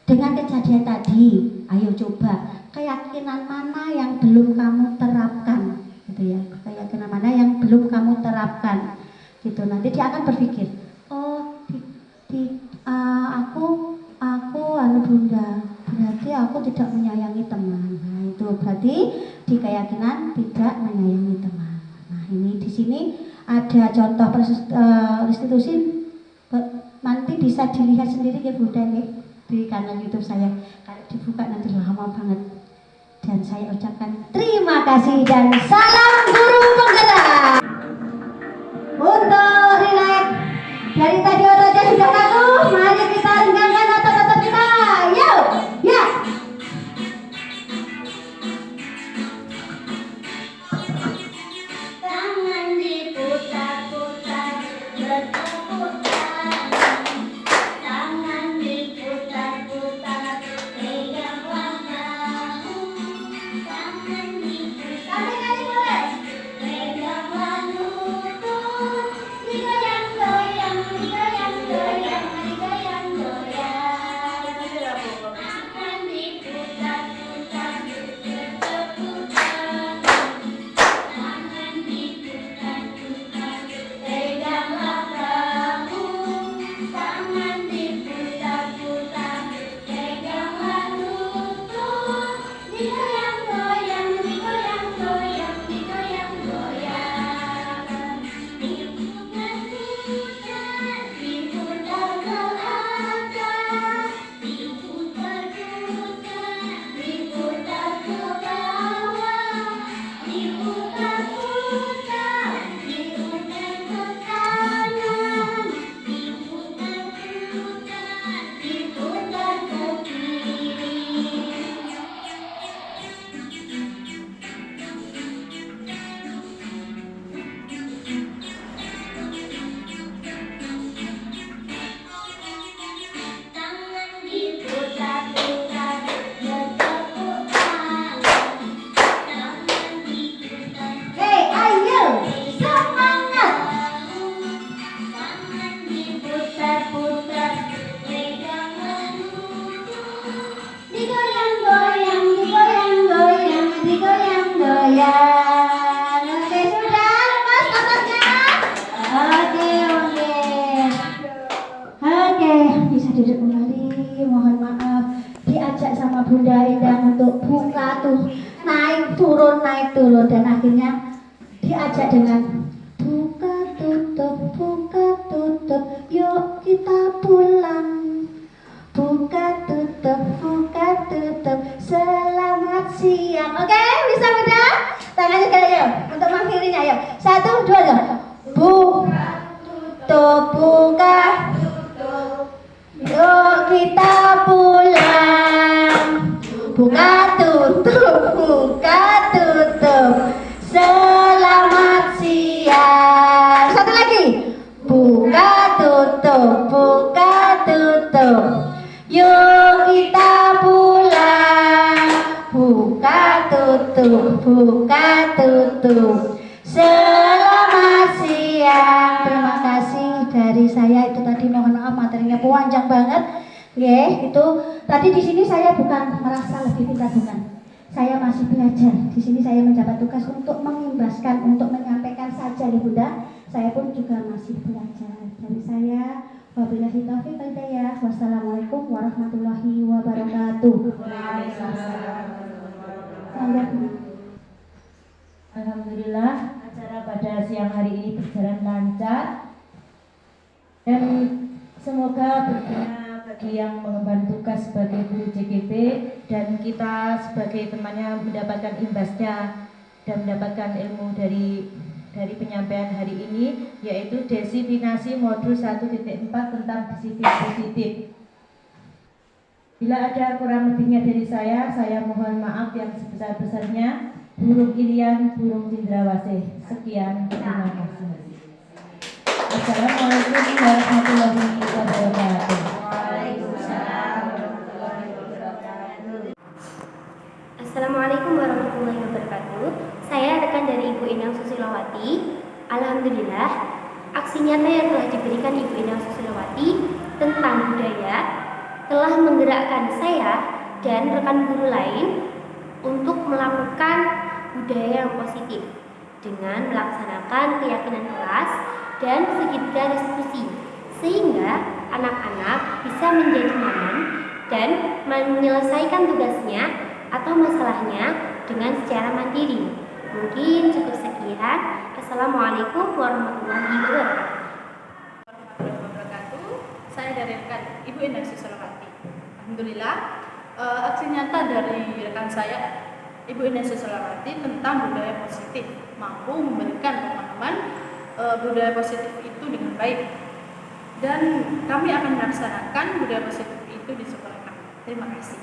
dengan kejadian tadi, ayo coba keyakinan mana yang belum kamu terapkan, gitu ya. Keyakinan mana yang belum kamu terapkan, gitu. Nanti dia akan berpikir, aku bunda, berarti aku tidak menyayangi teman. Nah, itu berarti di keyakinan tidak menyayangi teman. Nah, ini di sini ada contoh restitusi, nanti bisa dilihat sendiri ya bunda ya, di kanal YouTube saya. Kalau dibuka nanti lama banget. Dan saya ucapkan terima kasih dan salam guru penggerak. Untuk relax, dari tadi ototnya sudah kaku, mari kita renggangkan otot-otot kita. Yuk, ya. Tangan diputar-putar, bertepuk tangan. Tangan diputar-putar, peganglah bahu. Tangan diputar, peganglah lutut. Digoyang-goyang, digoyang-goyang, digoyang-goyang. Bunda Endang untuk buka tuh naik turun dan akhirnya diajak dengan buka tutup yuk kita pulang. Buka tutup selamat siang. Oke, bisa Bunda? Tangannya kalian yuk untuk mengakhirinya yuk. 1, 2, yuk. Buka yuk kita pulang. Buka tutup selamat siang. Satu lagi. Buka tutup yuk kita pulang. Buka tutup selamat siang. Terima kasih dari saya. Itu tadi mohon maaf materinya panjang banget. Itu tadi di sini saya bukan merasa lebih pintar, bukan. Saya masih belajar. Di sini saya menjabat tugas untuk mengimbaskan, untuk menyampaikan saja ya Bunda. Saya pun juga masih belajar. Dari saya, wabillahi taufiq wal hidayah. Wassalamualaikum warahmatullahi wabarakatuh. Alhamdulillah, acara pada siang hari ini berjalan lancar dan semoga berguna bagi yang mengemban tugas sebagai guru JGP dan kita sebagai temannya mendapatkan imbasnya dan mendapatkan ilmu dari penyampaian hari ini, yaitu desiminasi modul 1.4 tentang disiplin positif. Bila ada kurang lebihnya dari saya mohon maaf yang sebesar-besarnya. Burung Irian, burung cendrawasih. Sekian, terima kasih. Assalamualaikum warahmatullahi wabarakatuh. Assalamualaikum warahmatullahi wabarakatuh. Saya rekan dari Ibu Endang Susilawati. Alhamdulillah, aksi nyata yang telah diberikan Ibu Endang Susilawati tentang budaya telah menggerakkan saya dan rekan guru lain untuk melakukan budaya yang positif dengan melaksanakan keyakinan kelas dan segitiga diskusi, sehingga anak-anak bisa menjadi nyaman dan menyelesaikan tugasnya atau masalahnya dengan secara mandiri. Mungkin cukup sekian. Assalamualaikum warahmatullahi wabarakatuh. Saya dari rekan Ibu Endang Susilawati. Alhamdulillah, aksi nyata dari rekan saya Ibu Endang Susilawati tentang budaya positif mampu memberikan pemahaman budaya positif itu dengan baik, dan kami akan melaksanakan budaya positif itu di sekolah kami. Terima kasih.